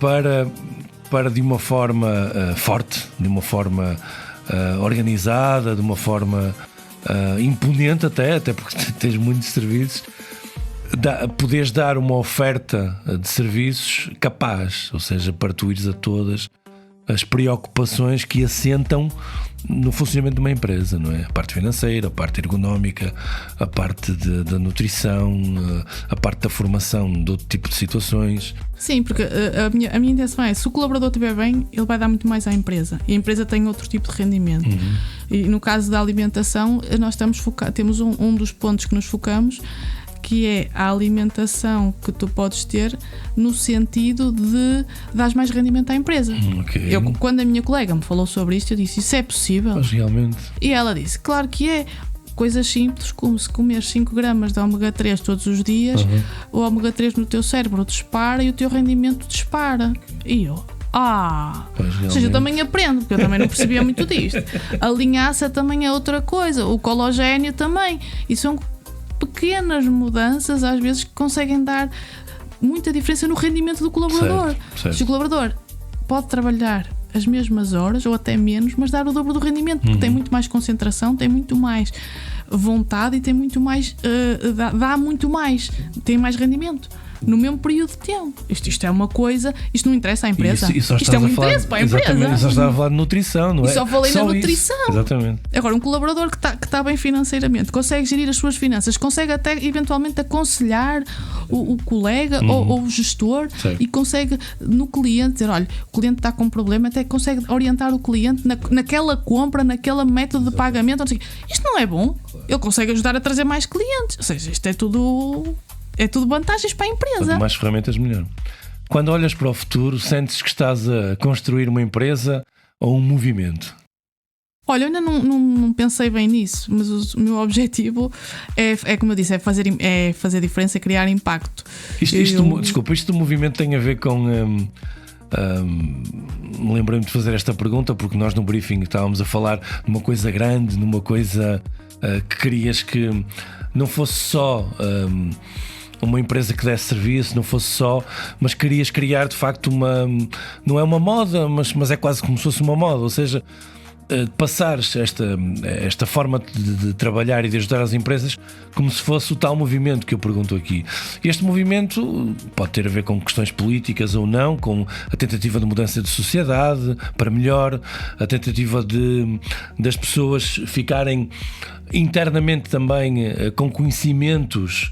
para de uma forma forte, de uma forma organizada, de uma forma imponente até porque tens muitos serviços, poderes dar uma oferta de serviços capaz, ou seja, para tu ires a todas as preocupações que assentam no funcionamento de uma empresa, não é? A parte financeira, a parte ergonómica, a parte da nutrição, a parte da formação de outro tipo de situações. Sim, porque a minha intenção é, se o colaborador estiver bem, ele vai dar muito mais à empresa. E a empresa tem outro tipo de rendimento. E no caso da alimentação, nós temos um dos pontos que nos focamos, que é a alimentação que tu podes ter no sentido de dar mais rendimento à empresa. Okay. Quando a minha colega me falou sobre isto, eu disse, isso é possível? Mas realmente... E ela disse, claro que é. Coisas simples, como se comeres 5 gramas de ômega 3 todos os dias, o ômega 3 no teu cérebro dispara e o teu rendimento dispara. E eu... ou seja, eu também aprendo, porque eu também não percebia muito disto. A linhaça também é outra coisa, o cologénio também. E são pequenas mudanças, às vezes, que conseguem dar muita diferença no rendimento do colaborador. Certo. Se o colaborador pode trabalhar as mesmas horas ou até menos, mas dar o dobro do rendimento, porque tem muito mais concentração, tem muito mais vontade e tem muito mais dá muito mais, tem mais rendimento no mesmo período de tempo. Isto é uma coisa, isto não interessa à empresa. Isto é um interesse para a empresa. Exatamente, só estava a falar de nutrição, não é? E só falei na nutrição. Isso. Exatamente. Agora, um colaborador que está bem financeiramente, consegue gerir as suas finanças, consegue até eventualmente aconselhar o colega ou o gestor, certo, e consegue no cliente dizer, olha, o cliente está com um problema, até consegue orientar o cliente naquela compra, naquele método de pagamento. Não sei, isto não é bom? Ele consegue ajudar a trazer mais clientes. Ou seja, isto é tudo vantagens para a empresa. Quanto mais ferramentas, melhor. Quando olhas para o futuro, sentes que estás a construir uma empresa ou um movimento? Olha, eu ainda não pensei bem nisso, mas o meu objetivo é como eu disse, é fazer diferença, criar impacto. Desculpa, isto do movimento tem a ver com... lembrei-me de fazer esta pergunta porque nós no briefing estávamos a falar de uma coisa grande, numa coisa que querias que não fosse só... uma empresa que desse serviço, não fosse só, mas querias criar de facto não é uma moda, mas é quase como se fosse uma moda, ou seja, passares esta forma de trabalhar e de ajudar as empresas como se fosse o tal movimento que eu pergunto aqui. Este movimento pode ter a ver com questões políticas ou não, com a tentativa de mudança de sociedade para melhor, a tentativa das pessoas ficarem internamente também com conhecimentos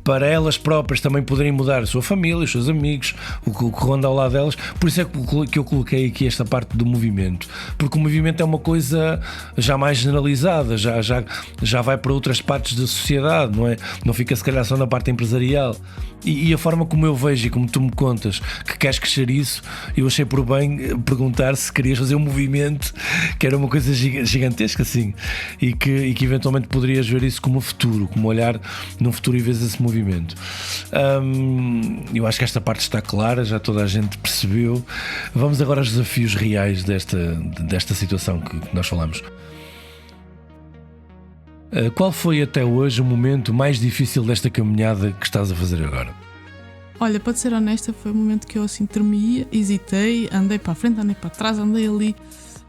para elas próprias também poderem mudar a sua família, os seus amigos, o que ronda ao lado delas. Por isso é que eu coloquei aqui esta parte do movimento, porque o movimento é uma coisa já mais generalizada, já vai para outras partes da sociedade, não é? Não fica se calhar só na parte empresarial. E a forma como eu vejo e como tu me contas que queres crescer isso, eu achei por bem perguntar se querias fazer um movimento que era uma coisa gigantesca assim, e que eventualmente poderias ver isso como futuro, como olhar no futuro e ver esse movimento. Eu acho que esta parte está clara, já toda a gente percebeu. Vamos agora aos desafios reais desta situação que nós falamos. Qual foi até hoje o momento mais difícil desta caminhada que estás a fazer agora? Olha, para te ser honesta, foi o momento que eu assim tremia, hesitei, andei para a frente, andei para trás, andei ali,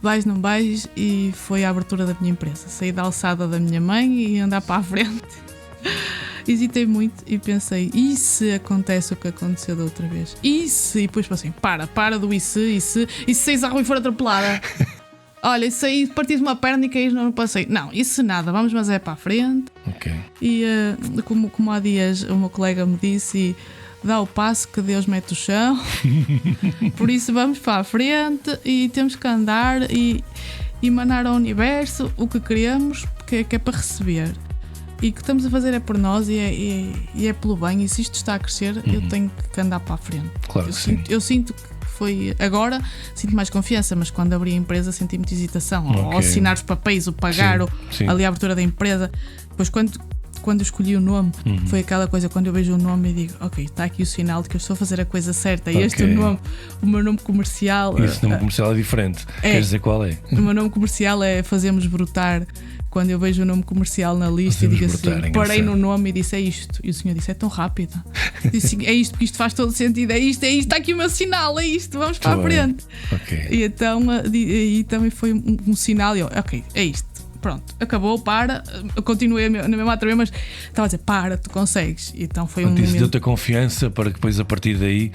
vais, não vais, e foi a abertura da minha empresa. Saí da alçada da minha mãe e andar para a frente. Hesitei muito e pensei, e se acontece o que aconteceu da outra vez? E se? E depois pensei, para do e se saís à rua e for atropelada? Olha, e se partires uma perna e caís no passeio? Não, isso nada, vamos, mas é para a frente. Ok. E como há dias o meu colega me disse, dá o passo que Deus mete o chão. Por isso vamos para a frente e temos que andar e emanar ao universo o que queremos, que é para receber. E o que estamos a fazer é por nós e é pelo bem. E se isto está a crescer, eu tenho que andar para a frente. Claro, eu sinto que foi agora, sinto mais confiança, mas quando abri a empresa senti muita hesitação. Ao assinar os papéis, o pagar, sim. ali a abertura da empresa. Depois quando eu escolhi o nome, foi aquela coisa, quando eu vejo o nome e digo, ok, está aqui o sinal de que eu estou a fazer a coisa certa. E este é o nome, o meu nome comercial. Esse nome comercial é diferente. Queres dizer qual é? O meu nome comercial é Fazemos Brotar. Quando eu vejo o nome comercial na lista, eu digo assim, parei no nome e disse, é isto. E o senhor disse, é tão rápido. Disse, é isto, porque isto faz todo sentido, é isto, está aqui o meu sinal, é isto, vamos para a frente. Okay. E então aí também foi um sinal, e eu, ok, é isto. Pronto, acabou, para. Eu continuei na mesma através, mas estava a dizer, para, tu consegues. E então foi Isso deu-te a confiança para que depois a partir daí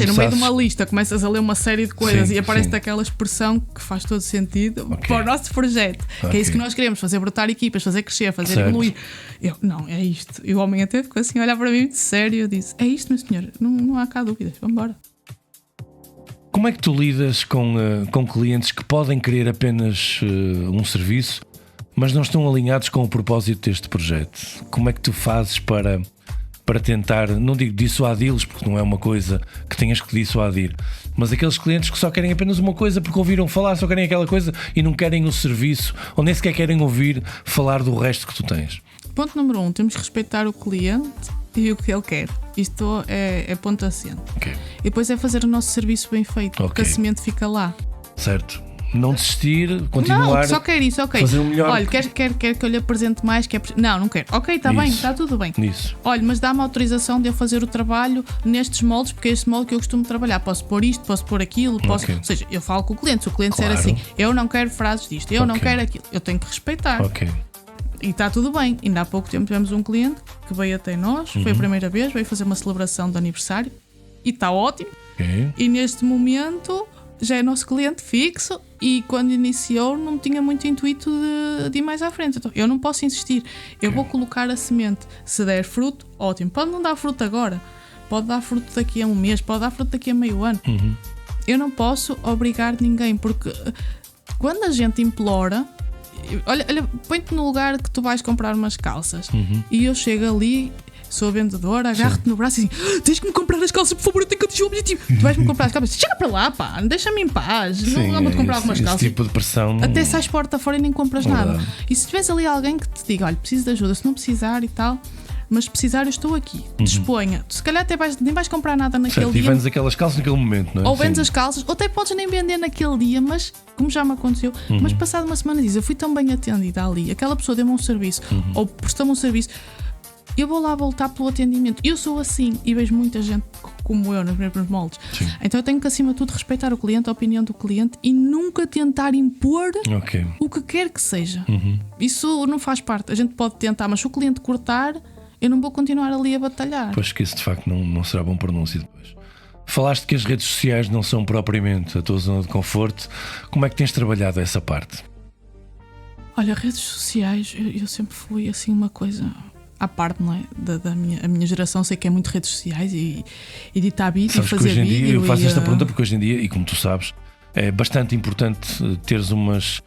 no meio de uma lista começas a ler uma série de coisas e aparece aquela expressão que faz todo sentido para o nosso projeto, que é isso que nós queremos, fazer brotar equipas, fazer crescer, fazer evoluir. Eu, não, é isto. E o homem até ficou assim a olhar para mim muito sério. Eu disse, é isto, meu senhor, não há cá dúvidas, vamos embora. Como é que tu lidas com clientes que podem querer apenas um serviço, mas não estão alinhados com o propósito deste projeto? Como é que tu fazes para tentar, não digo dissuadi-los, porque não é uma coisa que tenhas que dissuadir, mas aqueles clientes que só querem apenas uma coisa porque ouviram falar, só querem aquela coisa e não querem o serviço, ou nem sequer querem ouvir falar do resto que tu tens? Ponto número 1, temos que respeitar o cliente e o que ele quer. Isto é ponto assente. E depois é fazer o nosso serviço bem feito, porque a semente fica lá. Certo. Não desistir, continuar. Não, só quer isso, ok. Fazer o melhor. Olha, quer que eu lhe apresente mais? Não quero. Ok, está bem, está tudo bem. Isso. Olha, mas dá-me autorização de eu fazer o trabalho nestes moldes, porque é este molde que eu costumo trabalhar. Posso pôr isto, posso pôr aquilo, posso. Ou seja, eu falo com o cliente. Se o cliente disser assim, eu não quero frases disto, eu não quero aquilo, eu tenho que respeitar. E está tudo bem. Ainda há pouco tempo tivemos um cliente que veio até nós, foi a primeira vez, veio fazer uma celebração de aniversário e está ótimo. E neste momento já é nosso cliente fixo e quando iniciou não tinha muito intuito de ir mais à frente. Então, eu não posso insistir, eu vou colocar a semente. Se der fruto, ótimo. Pode não dar fruto agora, pode dar fruto daqui a um mês, pode dar fruto daqui a meio ano. Eu não posso obrigar ninguém, porque quando a gente implora, olha, põe-te no lugar que tu vais comprar umas calças e eu chego ali, sou a vendedora, agarro-te no braço e assim, tens que me comprar as calças, por favor, eu tenho que atingir o objetivo. Tu vais-me comprar as calças, chega para lá, pá, deixa-me em paz. Não vou-te comprar algumas calças. Esse tipo de pressão. Até sais porta fora e nem compras nada. E se tiveres ali alguém que te diga, olha, preciso de ajuda, se não precisar e tal, mas se precisar eu estou aqui, disponha. Tu se calhar até nem vais comprar nada naquele dia. E vendes aquelas calças naquele momento, não é? Ou vendes as calças, ou até podes nem vender naquele dia, mas como já me aconteceu, mas passado uma semana diz, eu fui tão bem atendida ali, aquela pessoa deu-me um serviço, ou prestou-me um serviço, eu vou lá voltar pelo atendimento. Eu sou assim e vejo muita gente como eu nos mesmos moldes. Então eu tenho que acima de tudo respeitar o cliente, a opinião do cliente e nunca tentar impor o que quer que seja. Isso não faz parte. A gente pode tentar, mas se o cliente cortar, eu não vou continuar ali a batalhar. Pois que isso de facto não será bom pronúncio depois. Falaste que as redes sociais não são propriamente a tua zona de conforto. Como é que tens trabalhado essa parte? Olha, redes sociais, eu sempre fui assim uma coisa à parte, não é? A minha geração, sei que é muito redes sociais e editar vídeo e fazer vídeo. Eu faço esta pergunta porque hoje em dia, e como tu sabes, é bastante importante teres umas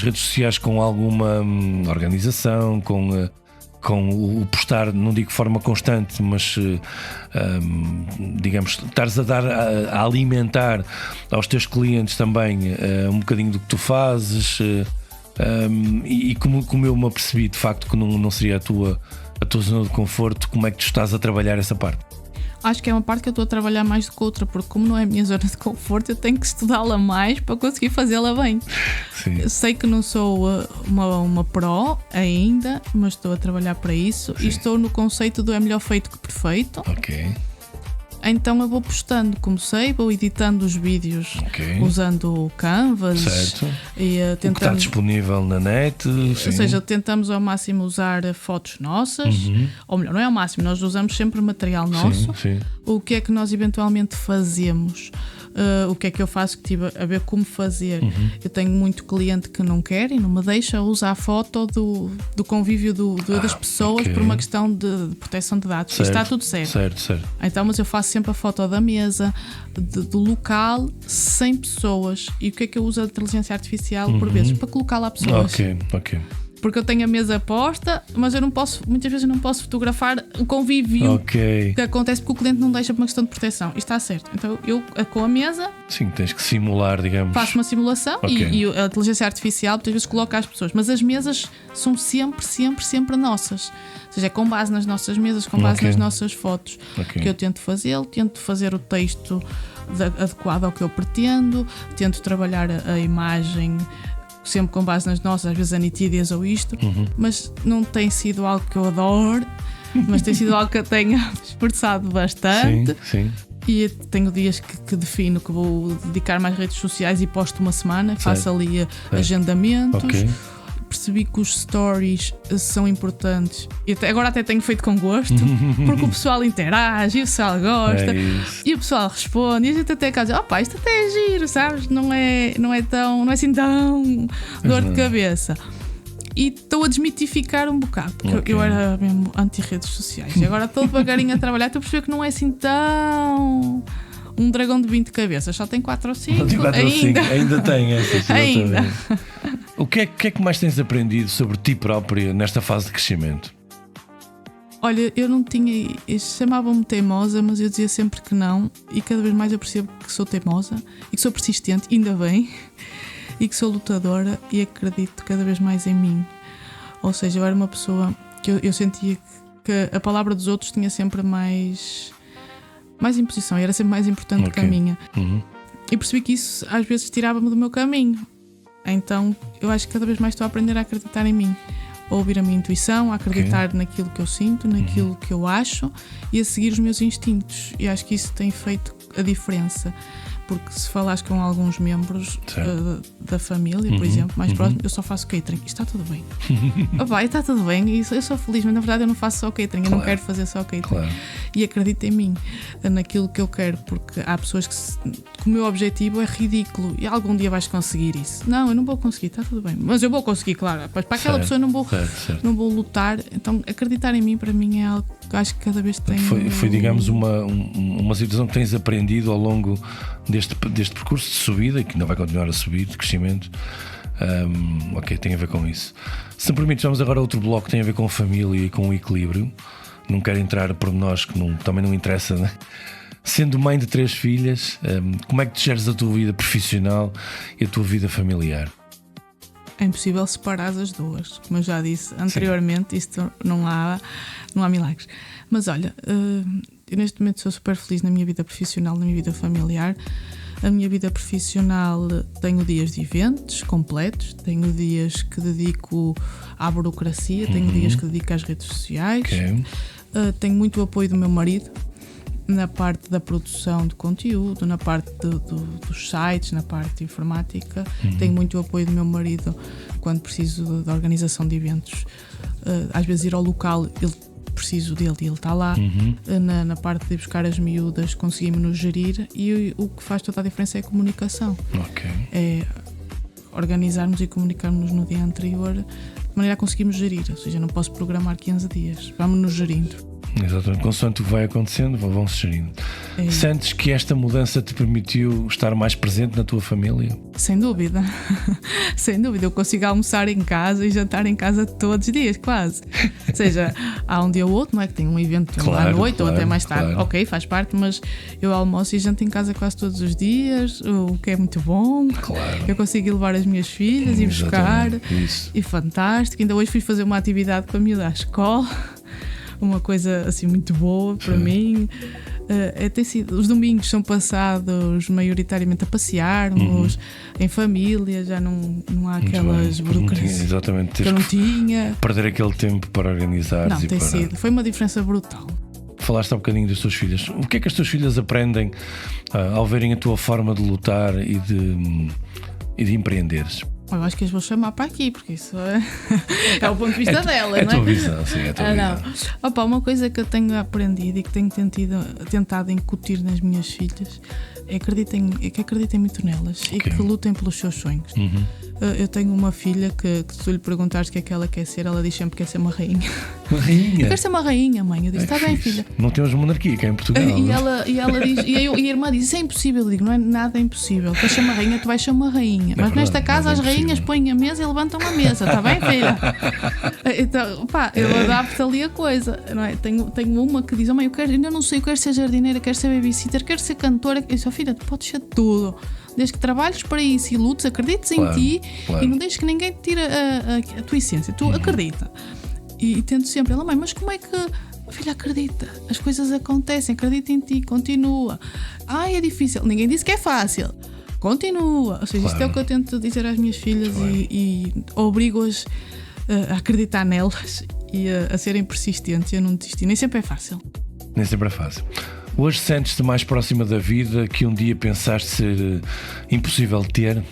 redes sociais com alguma organização, com o postar, não digo de forma constante, mas digamos, estares a dar a alimentar aos teus clientes também um bocadinho do que tu fazes. E como eu me apercebi de facto que não seria a tua zona de conforto, como é que tu estás a trabalhar essa parte? Acho que é uma parte que eu estou a trabalhar mais do que outra, porque como não é a minha zona de conforto, eu tenho que estudá-la mais para conseguir fazê-la bem. Sim. Eu sei que não sou uma pró ainda, mas estou a trabalhar para isso. Sim. E estou no conceito do é melhor feito que perfeito. Ok. Então eu vou postando como sei, vou editando os vídeos usando o Canvas. Certo. E O que está tentando, disponível na net. ou Sim. seja, tentamos ao máximo usar fotos nossas, ou melhor, não é ao máximo, nós usamos sempre material nosso. Sim. O que é que nós eventualmente fazemos? O que é que eu faço que tive a ver como fazer? Eu tenho muito cliente que não quer e não me deixa usar a foto do convívio das pessoas por uma questão de proteção de dados. Certo. Isto está tudo certo. Certo. Então, mas eu faço sempre a foto da mesa, do local, sem pessoas. E o que é que eu uso a inteligência artificial por vezes? Para colocar lá pessoas. Ok. Porque eu tenho a mesa posta, mas eu não posso, muitas vezes eu não posso fotografar o convívio que acontece porque o cliente não deixa por uma questão de proteção. Isto está certo. Então eu com a mesa. Sim, tens que simular, digamos. Faço uma simulação e a inteligência artificial muitas vezes coloca as pessoas. Mas as mesas são sempre nossas. Ou seja, é com base nas nossas mesas, com base nas nossas fotos que eu tento fazer o texto adequado ao que eu pretendo, tento trabalhar a imagem sempre com base nas nossas, às vezes a nitidez ou isto, mas não tem sido algo que eu adoro, mas tem sido algo que eu tenha esforçado bastante. Sim. E tenho dias que defino que vou dedicar mais redes sociais e posto uma semana, faço ali agendamentos. Percebi que os stories são importantes e agora até tenho feito com gosto porque o pessoal interage e o pessoal gosta e o pessoal responde e a gente até diz, opa, isto até é giro, sabes? Não é assim tão dor de cabeça. E estou a desmitificar um bocado, porque eu era mesmo anti-redes sociais e agora estou devagarinho a trabalhar, estou a perceber que não é assim tão um dragão de 20 cabeças, só tem 4 ou 5 ainda tem essas. Ainda. O que é que mais tens aprendido sobre ti própria nesta fase de crescimento? Olha, eu não tinha. Chamavam-me teimosa, mas eu dizia sempre que não. E cada vez mais eu percebo que sou teimosa e que sou persistente, ainda bem, e que sou lutadora e acredito cada vez mais em mim. Ou seja, eu era uma pessoa que eu sentia que a palavra dos outros tinha sempre mais imposição e era sempre mais importante que a minha. E percebi que isso às vezes tirava-me do meu caminho. Então eu acho que cada vez mais estou a aprender a acreditar em mim, a ouvir a minha intuição, a acreditar naquilo que eu sinto, naquilo que eu acho e a seguir os meus instintos. E acho que isso tem feito a diferença. Porque se falares com alguns membros da família, por exemplo, mais próximo, eu só faço catering. Está tudo bem. Está tudo bem. E eu sou feliz, mas na verdade eu não faço só catering. Eu não quero fazer só catering. E acredito em mim, naquilo que eu quero, porque há pessoas que o meu objetivo é ridículo e algum dia vais conseguir isso. Não, eu não vou conseguir, está tudo bem. Mas eu vou conseguir, claro. Para aquela pessoa eu não vou lutar. Então acreditar em mim para mim é algo que acho que cada vez tem. Foi digamos, uma situação que tens aprendido ao longo deste percurso de subida e que ainda vai continuar a subir, de crescimento. Tem a ver com isso. Se me permites, vamos agora a outro bloco que tem a ver com a família e com o equilíbrio. Não quero entrar por nós que também não interessa, né? Sendo mãe de 3 filhas, como é que tu geres a tua vida profissional e a tua vida familiar? É impossível separar as duas. Como eu já disse anteriormente, isto não há milagres. Mas olha, eu neste momento sou super feliz na minha vida profissional, na minha vida familiar. A minha vida profissional tenho dias de eventos completos, tenho dias que dedico à burocracia, tenho dias que dedico às redes sociais. Tenho muito apoio do meu marido na parte da produção de conteúdo, na parte dos sites, na parte de informática. Tenho muito apoio do meu marido quando preciso da organização de eventos. Às vezes ir ao local, preciso dele e ele está lá. Na parte de buscar as miúdas, conseguimos-nos gerir e o que faz toda a diferença é a comunicação. É organizarmos e comunicarmos no dia anterior de maneira a conseguirmos gerir. Ou seja, não posso programar 15 dias, vamos-nos gerindo. Exatamente, consoante o que vai acontecendo, vão-se gerindo. Sentes que esta mudança te permitiu estar mais presente na tua família? Sem dúvida. Sem dúvida, eu consigo almoçar em casa e jantar em casa todos os dias, quase. Ou seja, há um dia ou outro, não é que tem um evento à noite ou até mais tarde. Ok, faz parte, mas eu almoço e janto em casa quase todos os dias, o que é muito bom. Eu consigo ir levar as minhas filhas e buscar. E fantástico. Ainda hoje fui fazer uma atividade com a miúda à escola. Uma coisa assim muito boa para mim. Tem sido, os domingos são passados maioritariamente a passearmos, em família, já não há aquelas burocracias. Exatamente, que eu não tinha. Perder aquele tempo para organizar. Não, tem sido. Foi uma diferença brutal. Falaste há um bocadinho das tuas filhas. O que é que as tuas filhas aprendem ao verem a tua forma de lutar e de empreenderes? Eu acho que as vou chamar para aqui, porque isso é o ponto de vista dela, é não é? A tua visão, sim, é a tua visão. Não. Opa, uma coisa que eu tenho aprendido e que tenho tentado incutir nas minhas filhas é que acreditem muito nelas e que lutem pelos seus sonhos. Eu tenho uma filha que se tu lhe perguntares o que é que ela quer ser, ela diz sempre que quer ser uma rainha. Uma rainha? Eu quero ser uma rainha, mãe. Eu disse, está bem, filha. Não temos monarquia cá em Portugal. E ela diz, e a irmã diz, isso é impossível. Eu digo, não é nada impossível. Queres ser uma rainha, tu vais ser uma rainha. Mas nesta casa as rainhas põem a mesa e levantam a mesa, está bem, filha? Então, pá, eu adapto ali a coisa, não é? Tenho uma que diz, oh, mãe, ainda não sei, eu quero ser jardineira, quero ser babysitter, quero ser cantora. Eu disse, oh, filha, tu podes ser tudo. Desde que trabalhes para isso e lutes, acredites em ti e não deixes que ninguém te tire a tua essência. Tu acredita. E tento sempre, ela, mãe, mas como é que... Filha, acredita, as coisas acontecem, acredita em ti, continua. É difícil, ninguém disse que é fácil. Continua. Ou seja, isto é o que eu tento dizer às minhas filhas e obrigo-as a acreditar nelas e a serem persistentes e a não desistir. Nem sempre é fácil. Nem sempre é fácil. Hoje sentes-te mais próxima da vida que um dia pensaste ser impossível ter?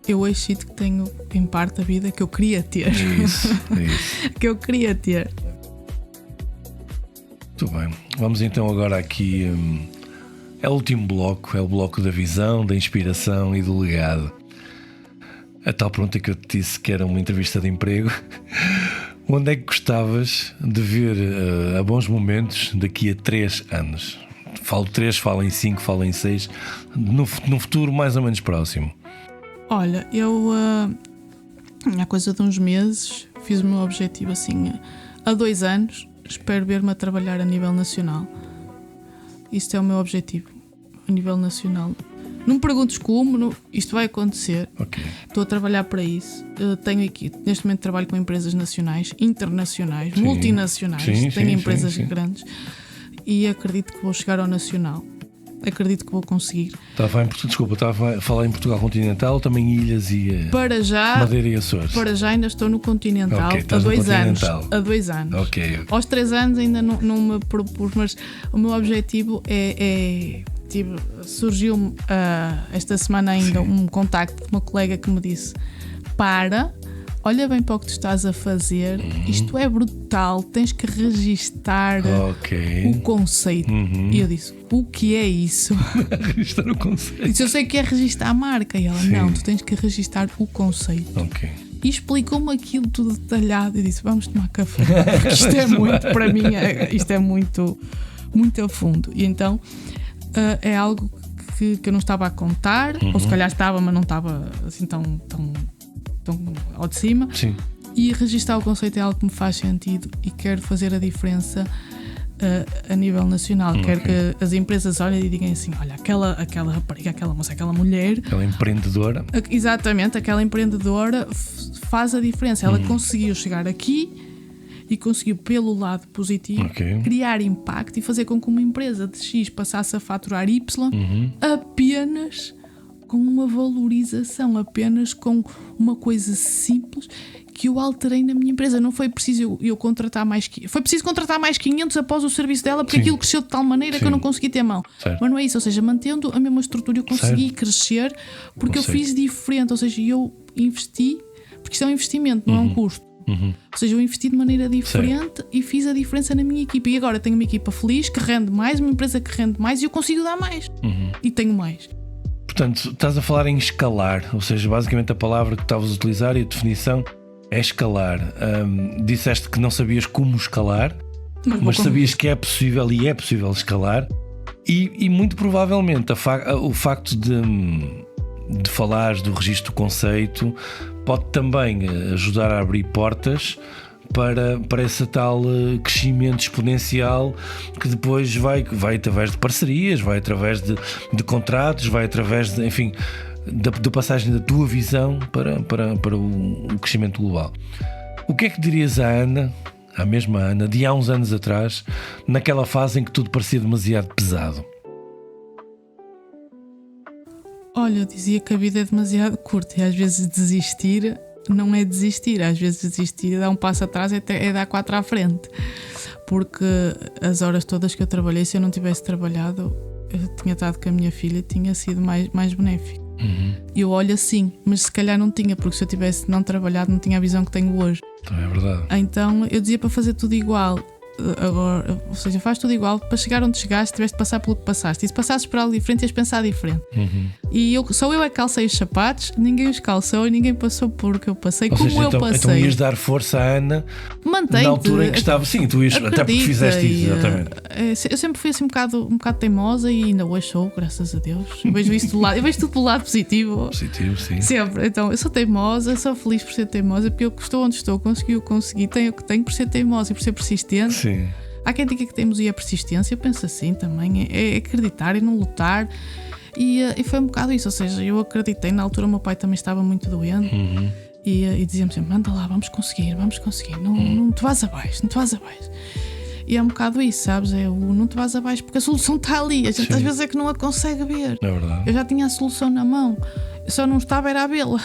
Eu hoje sinto que tenho, em parte, a vida que eu queria ter. Isso. Que eu queria ter. Muito bem. Vamos então agora aqui. É o último bloco, é o bloco da visão, da inspiração e do legado. A tal pergunta que eu te disse que era uma entrevista de emprego. Onde é que gostavas de ver a bons momentos daqui a 3 anos? Falo 3, falo em 5, falo em 6. No futuro mais ou menos próximo. Olha, eu há coisa de uns meses fiz o meu objetivo assim, há 2 anos espero ver-me a trabalhar a nível nacional. Isto é o meu objetivo, a nível nacional. Não me perguntes como, isto vai acontecer. Estou a trabalhar para isso. Tenho aqui, neste momento trabalho com empresas nacionais, internacionais, multinacionais. Tenho empresas grandes e acredito que vou chegar ao nacional. Acredito que vou conseguir. Estava a falar em Portugal continental, também ilhas e para já, Madeira e Açores. Para já ainda estou no continental, há 2 anos. Há 2 anos. Aos 3 anos ainda não me propus, mas o meu objetivo surgiu-me esta semana ainda um contacto de uma colega que me disse: olha bem para o que tu estás a fazer, isto é brutal, tens que registar o conceito. E eu disse: o que é isso? Registar o conceito. Disse: eu sei que é registar a marca. E ela: não, tu tens que registar o conceito. E explicou-me aquilo tudo detalhado. E disse: vamos tomar café, porque isto é muito, para mim, isto é muito, muito a fundo. E então é algo que eu não estava a contar, ou se calhar estava, mas não estava assim tão ao de cima. E registrar o conceito é algo que me faz sentido e quero fazer a diferença a nível nacional. Quero que as empresas olhem e digam assim: olha, aquela rapariga, aquela moça, aquela mulher, aquela empreendedora, exatamente, aquela empreendedora faz a diferença. Ela conseguiu chegar aqui e conseguiu, pelo lado positivo, criar impacto e fazer com que uma empresa de X passasse a faturar Y apenas com uma valorização, apenas com uma coisa simples que eu alterei na minha empresa. Não foi preciso eu contratar mais... Foi preciso contratar mais 500 após o serviço dela, porque aquilo cresceu de tal maneira que eu não consegui ter mão. Mas não é isso, ou seja, mantendo a mesma estrutura eu consegui crescer porque eu fiz diferente, ou seja, eu investi, porque isto é um investimento, não é um custo. Ou seja, eu investi de maneira diferente e fiz a diferença na minha equipa. E agora tenho uma equipa feliz, que rende mais, uma empresa que rende mais, e eu consigo dar mais. E tenho mais. Portanto, estás a falar em escalar, ou seja, basicamente a palavra que estavas a utilizar e a definição é escalar. Disseste que não sabias como escalar, mas sabias que é possível e é possível escalar. E muito provavelmente o facto de falares do registro do conceito pode também ajudar a abrir portas para esse tal crescimento exponencial que depois vai através de parcerias, vai através de contratos, vai através de, enfim, da passagem da tua visão para o crescimento global. O que é que dirias à Ana à mesma Ana, de há uns anos atrás, naquela fase em que tudo parecia demasiado pesado? Olha, eu dizia que a vida é demasiado curta e às vezes desistir não é desistir. Às vezes desistir é dar um passo atrás, é dar 4 à frente. Porque as horas todas que eu trabalhei, se eu não tivesse trabalhado, eu tinha estado com a minha filha, tinha sido mais benéfico. Eu olho assim, mas se calhar não tinha, porque se eu tivesse não trabalhado não tinha a visão que tenho hoje. Então é verdade. Então eu dizia para fazer tudo igual. Agora, ou seja, faz tudo igual para chegar onde chegaste, tiveste de passar pelo que passaste. E se passasses por algo diferente, ias pensar diferente. E só eu é que calcei os sapatos, ninguém os calçou e ninguém passou por o que eu passei, Ou como seja, eu então passei. ias dar força à Ana Mantém-te, na altura em que estava. Sim, tu ias, até porque fizeste isso, exatamente. Eu sempre fui assim um bocado teimosa e ainda hoje sou, graças a Deus. Eu vejo isso do lado, eu vejo tudo do lado positivo. Positivo, sim. Sempre. Então, eu sou teimosa, sou feliz por ser teimosa, porque eu estou onde estou, consegui, tenho o que tenho por ser teimosa e por ser persistente. Sim. Há quem diga que teimosia é persistência, eu penso assim também, é acreditar e não lutar. E foi um bocado isso, ou seja, eu acreditei. Na altura o meu pai também estava muito doente e dizia-me sempre: manda lá, vamos conseguir, não te vás abaixo, não te vás abaixo. E é um bocado isso, sabes? É o não te vás abaixo, porque a solução está ali, a gente às vezes é que não a consegue ver. É verdade. Eu já tinha a solução na mão, eu só não estava era a vê-la.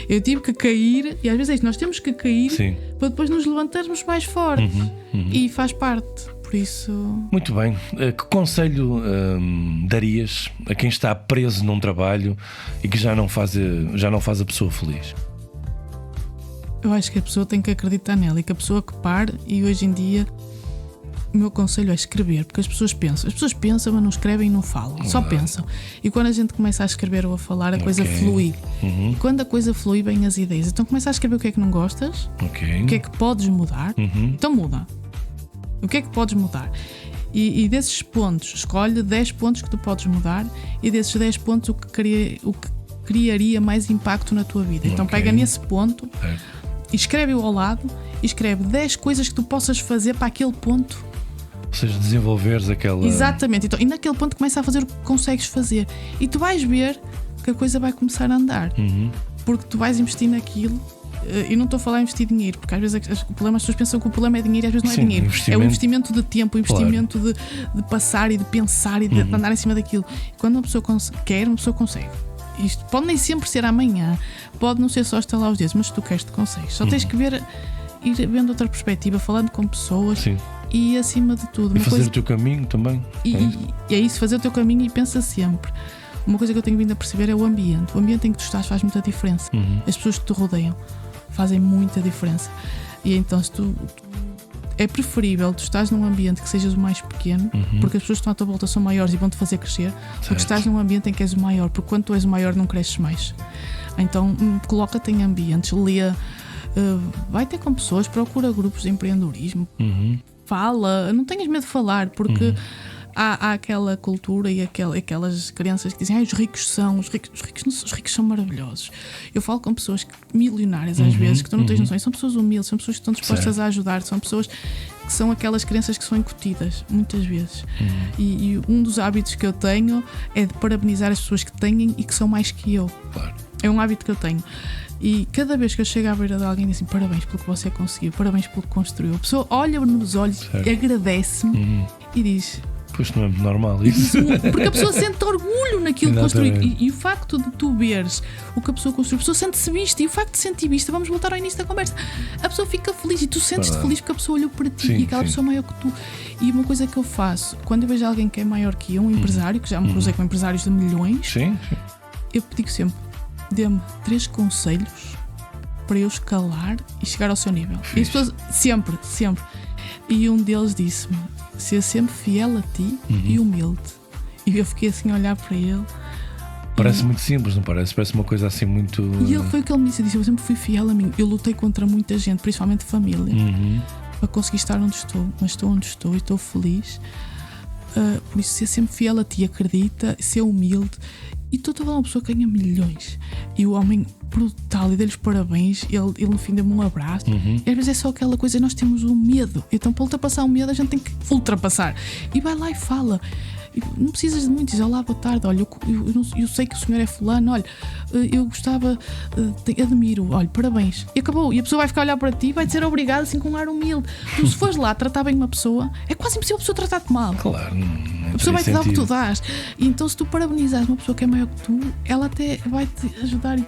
Eu tive que cair, e às vezes é isso, nós temos que cair para depois nos levantarmos mais fortes. E faz parte, por isso. Muito bem. Que conselho darias a quem está preso num trabalho e que já não faz a pessoa feliz? Eu acho que a pessoa tem que acreditar nela e que a pessoa que pare, e hoje em dia o meu conselho é escrever, porque as pessoas pensam, mas não escrevem e não falam, só pensam. E quando a gente começa a escrever ou a falar, a coisa flui. E quando a coisa flui, vêm as ideias. Então começa a escrever o que é que não gostas, o que é que podes mudar. Então muda. O que é que podes mudar? E desses pontos, escolhe 10 pontos que tu podes mudar, e desses 10 pontos o que criaria mais impacto na tua vida. Então pega nesse ponto e escreve-o ao lado, e escreve 10 coisas que tu possas fazer para aquele ponto. Ou seja, desenvolveres aquela. Exatamente. Então, e naquele ponto começa a fazer o que consegues fazer. E tu vais ver que a coisa vai começar a andar. Porque tu vais investir naquilo. E não estou a falar em investir dinheiro, porque às vezes o problema, as pessoas pensam que o problema é dinheiro e às vezes não é dinheiro. É o investimento de tempo, o investimento de passar e de pensar e de andar em cima daquilo. E quando uma pessoa quer, uma pessoa consegue. Isto pode nem sempre ser amanhã, pode não ser só estalar os dedos, mas se tu queres, tu consegues. Só tens que ir vendo outra perspectiva, falando com pessoas. E acima de tudo, e fazer o teu caminho também. E é isso, fazer o teu caminho, e pensa sempre. Uma coisa que eu tenho vindo a perceber é o ambiente. O ambiente em que tu estás faz muita diferença. As pessoas que te rodeiam fazem muita diferença. E então, se tu é preferível tu estás num ambiente que sejas o mais pequeno, porque as pessoas que estão à tua volta são maiores e vão-te fazer crescer, do que estás num ambiente em que és o maior, porque quando tu és o maior não cresces mais. Então coloca-te em ambientes, lê, vai ter com pessoas, procura grupos de empreendedorismo, fala, não tenhas medo de falar, porque há aquela cultura e aquelas crenças que dizem: os ricos são maravilhosos. Eu falo com pessoas milionárias às vezes, que tu não tens noção, são pessoas humildes, são pessoas que estão dispostas a ajudar, são pessoas que são aquelas crenças que são incutidas muitas vezes. E um dos hábitos que eu tenho é de parabenizar as pessoas que têm e que são mais que eu. É um hábito que eu tenho. E cada vez que eu chego à beira de alguém, diz assim: parabéns pelo que você conseguiu, parabéns pelo que construiu. A pessoa olha nos olhos, agradece-me e diz: pois não é normal isso. Porque a pessoa sente orgulho naquilo que construiu. E o facto de tu veres o que a pessoa construiu, a pessoa sente-se vista. E o facto de sentir vista, vamos voltar ao início da conversa, a pessoa fica feliz e tu sentes-te feliz porque a pessoa olhou para ti, e aquela pessoa maior que tu. E uma coisa que eu faço, quando eu vejo alguém que é maior que eu, um empresário, que já me cruzei com empresários de milhões, eu digo sempre: dê-me 3 conselhos para eu escalar e chegar ao seu nível. E as pessoas, sempre. E um deles disse-me: ser sempre fiel a ti e humilde. E eu fiquei assim a olhar para ele. Parece muito simples, não parece? Parece uma coisa assim muito. E ele foi o que ele me disse: eu sempre fui fiel a mim. Eu lutei contra muita gente, principalmente família, para conseguir estar onde estou. Mas estou onde estou e estou feliz. Por isso, ser sempre fiel a ti, acredita, ser humilde. E estou a falar uma pessoa que ganha milhões. E o homem brutal, e dei-lhes parabéns. Ele no fim deu-me um abraço. E às vezes é só aquela coisa, nós temos um medo. Então para ultrapassar o medo a gente tem que ultrapassar. E vai lá e fala. não precisas de muito, diz: olá, boa tarde, olha, eu sei que o senhor é fulano, olha, eu gostava, admiro, olha, parabéns. E acabou. E a pessoa vai ficar a olhar para ti e vai dizer obrigado, assim, com um ar humilde. Tu, se fores lá tratar bem uma pessoa, é quase impossível a pessoa tratar-te mal. Claro, A pessoa vai te dar o que tu dás. E então, se tu parabenizares uma pessoa que é maior que tu, ela até vai te ajudar. Ou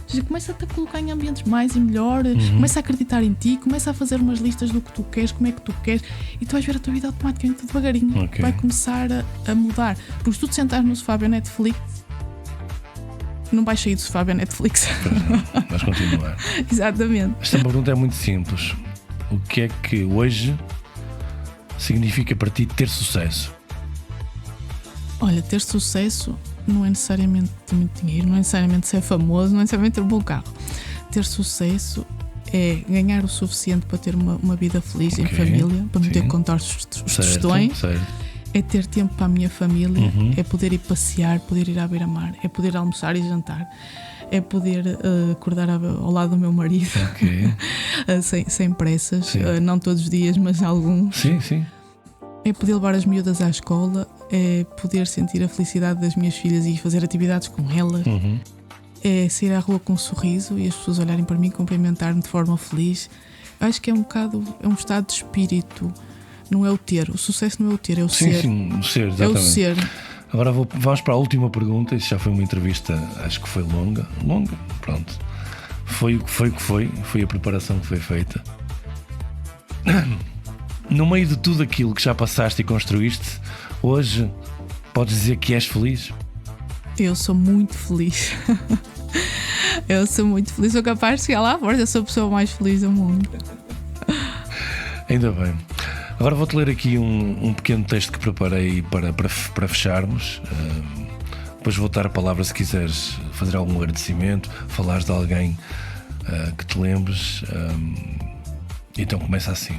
seja, começa-te a colocar em ambientes mais e melhor, começa a acreditar em ti, começa a fazer umas listas do que tu queres, como é que tu queres, e tu vais ver a tua vida automaticamente devagarinho. Vai começar a mudar. Porque se tu te sentares no sofá a ver Netflix, não vais sair do sofá a ver Netflix. Vais continuar. Exatamente. Esta pergunta é muito simples. O que é que hoje significa para ti ter sucesso? Olha, ter sucesso não é necessariamente ter muito dinheiro, não é necessariamente ser famoso, não é necessariamente ter um bom carro. Ter sucesso é ganhar o suficiente para ter uma vida feliz em família, para não ter que contar os tostões. É ter tempo para a minha família, é poder ir passear, poder ir à beira-mar, é poder almoçar e jantar, é poder acordar ao lado do meu marido, sem pressas, não todos os dias, mas alguns. Sim. É poder levar as miúdas à escola, é poder sentir a felicidade das minhas filhas e fazer atividades com elas, é sair à rua com um sorriso e as pessoas olharem para mim, cumprimentar-me de forma feliz. Acho que é um estado de espírito, não é o ter. O sucesso não é o ter, é o ser. Sim, o ser, exatamente. É o ser. Agora vamos para a última pergunta. Isso já foi uma entrevista, acho que foi longa, pronto. Foi o que foi a preparação que foi feita. No meio de tudo aquilo que já passaste e construíste, hoje podes dizer que és feliz? Eu sou muito feliz. Eu sou muito feliz. Sou capaz de chegar lá fora. Eu sou a pessoa mais feliz do mundo. Ainda bem. Agora vou-te ler aqui um pequeno texto que preparei para fecharmos. Depois vou dar a palavra se quiseres fazer algum agradecimento, falares de alguém que te lembres. Então começa assim.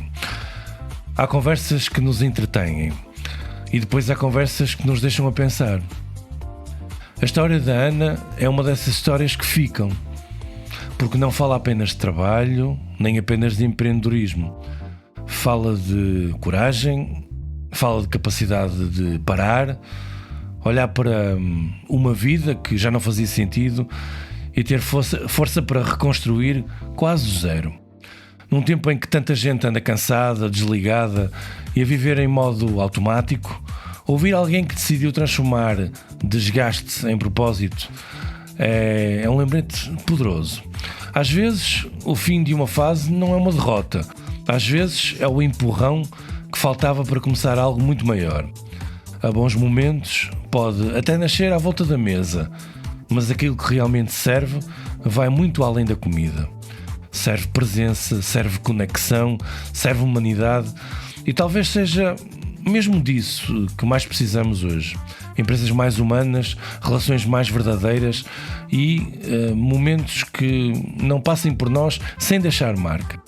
Há conversas que nos entretêm e depois há conversas que nos deixam a pensar. A história da Ana é uma dessas histórias que ficam, porque não fala apenas de trabalho, nem apenas de empreendedorismo. Fala de coragem, fala de capacidade de parar, olhar para uma vida que já não fazia sentido e ter força para reconstruir quase do zero. Num tempo em que tanta gente anda cansada, desligada e a viver em modo automático, ouvir alguém que decidiu transformar desgaste em propósito é um lembrete poderoso. Às vezes, o fim de uma fase não é uma derrota. Às vezes, é o empurrão que faltava para começar algo muito maior. A bons momentos pode até nascer à volta da mesa, mas aquilo que realmente serve vai muito além da comida. Serve presença, serve conexão, serve humanidade e talvez seja mesmo disso que mais precisamos hoje. Empresas mais humanas, relações mais verdadeiras e momentos que não passem por nós sem deixar marca.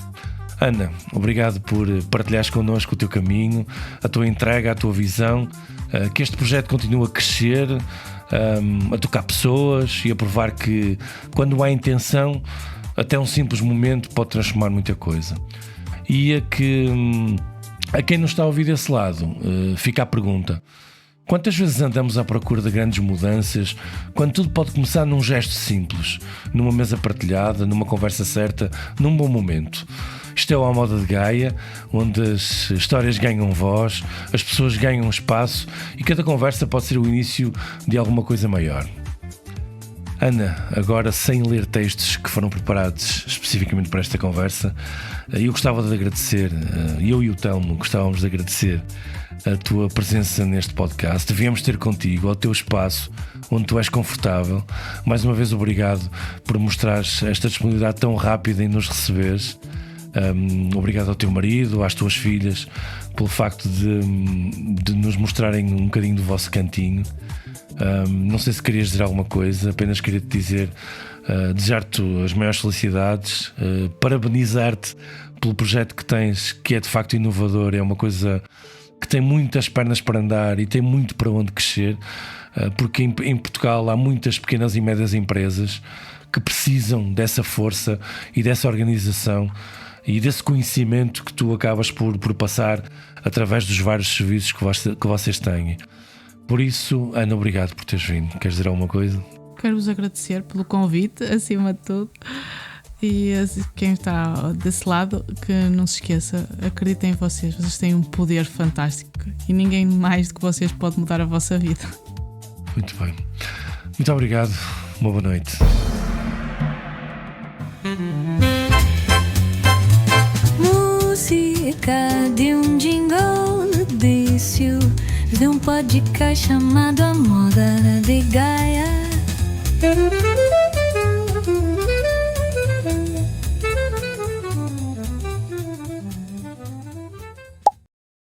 Ana, obrigado por partilhares connosco o teu caminho, a tua entrega, a tua visão, que este projeto continue a crescer, a tocar pessoas e a provar que quando há intenção, até um simples momento pode transformar muita coisa. E a quem nos está a ouvir desse lado, fica a pergunta: quantas vezes andamos à procura de grandes mudanças quando tudo pode começar num gesto simples, numa mesa partilhada, numa conversa certa, num bom momento? Isto é a moda de Gaia, onde as histórias ganham voz, as pessoas ganham espaço e cada conversa pode ser o início de alguma coisa maior. Ana, agora sem ler textos que foram preparados especificamente para esta conversa, eu gostava de agradecer, eu e o Telmo gostávamos de agradecer a tua presença neste podcast. Viemos ter contigo ao teu espaço, onde tu és confortável. Mais uma vez obrigado por mostrares esta disponibilidade tão rápida em nos receberes. Obrigado ao teu marido, às tuas filhas, pelo facto de nos mostrarem um bocadinho do vosso cantinho. Não sei se querias dizer alguma coisa, apenas queria te dizer, desejar-te as maiores felicidades, parabenizar-te pelo projeto que tens, que é de facto inovador, é uma coisa que tem muitas pernas para andar e tem muito para onde crescer, porque em Portugal há muitas pequenas e médias empresas que precisam dessa força e dessa organização e desse conhecimento que tu acabas por passar através dos vários serviços que vocês têm. Por isso, Ana, obrigado por teres vindo. Queres dizer alguma coisa? Quero-vos agradecer pelo convite, acima de tudo. E quem está desse lado, que não se esqueça, acreditem em vocês. Vocês têm um poder fantástico e ninguém mais do que vocês pode mudar a vossa vida. Muito bem. Muito obrigado. Uma boa noite. Música de jingle notício de podcast chamado A Moda de Gaia.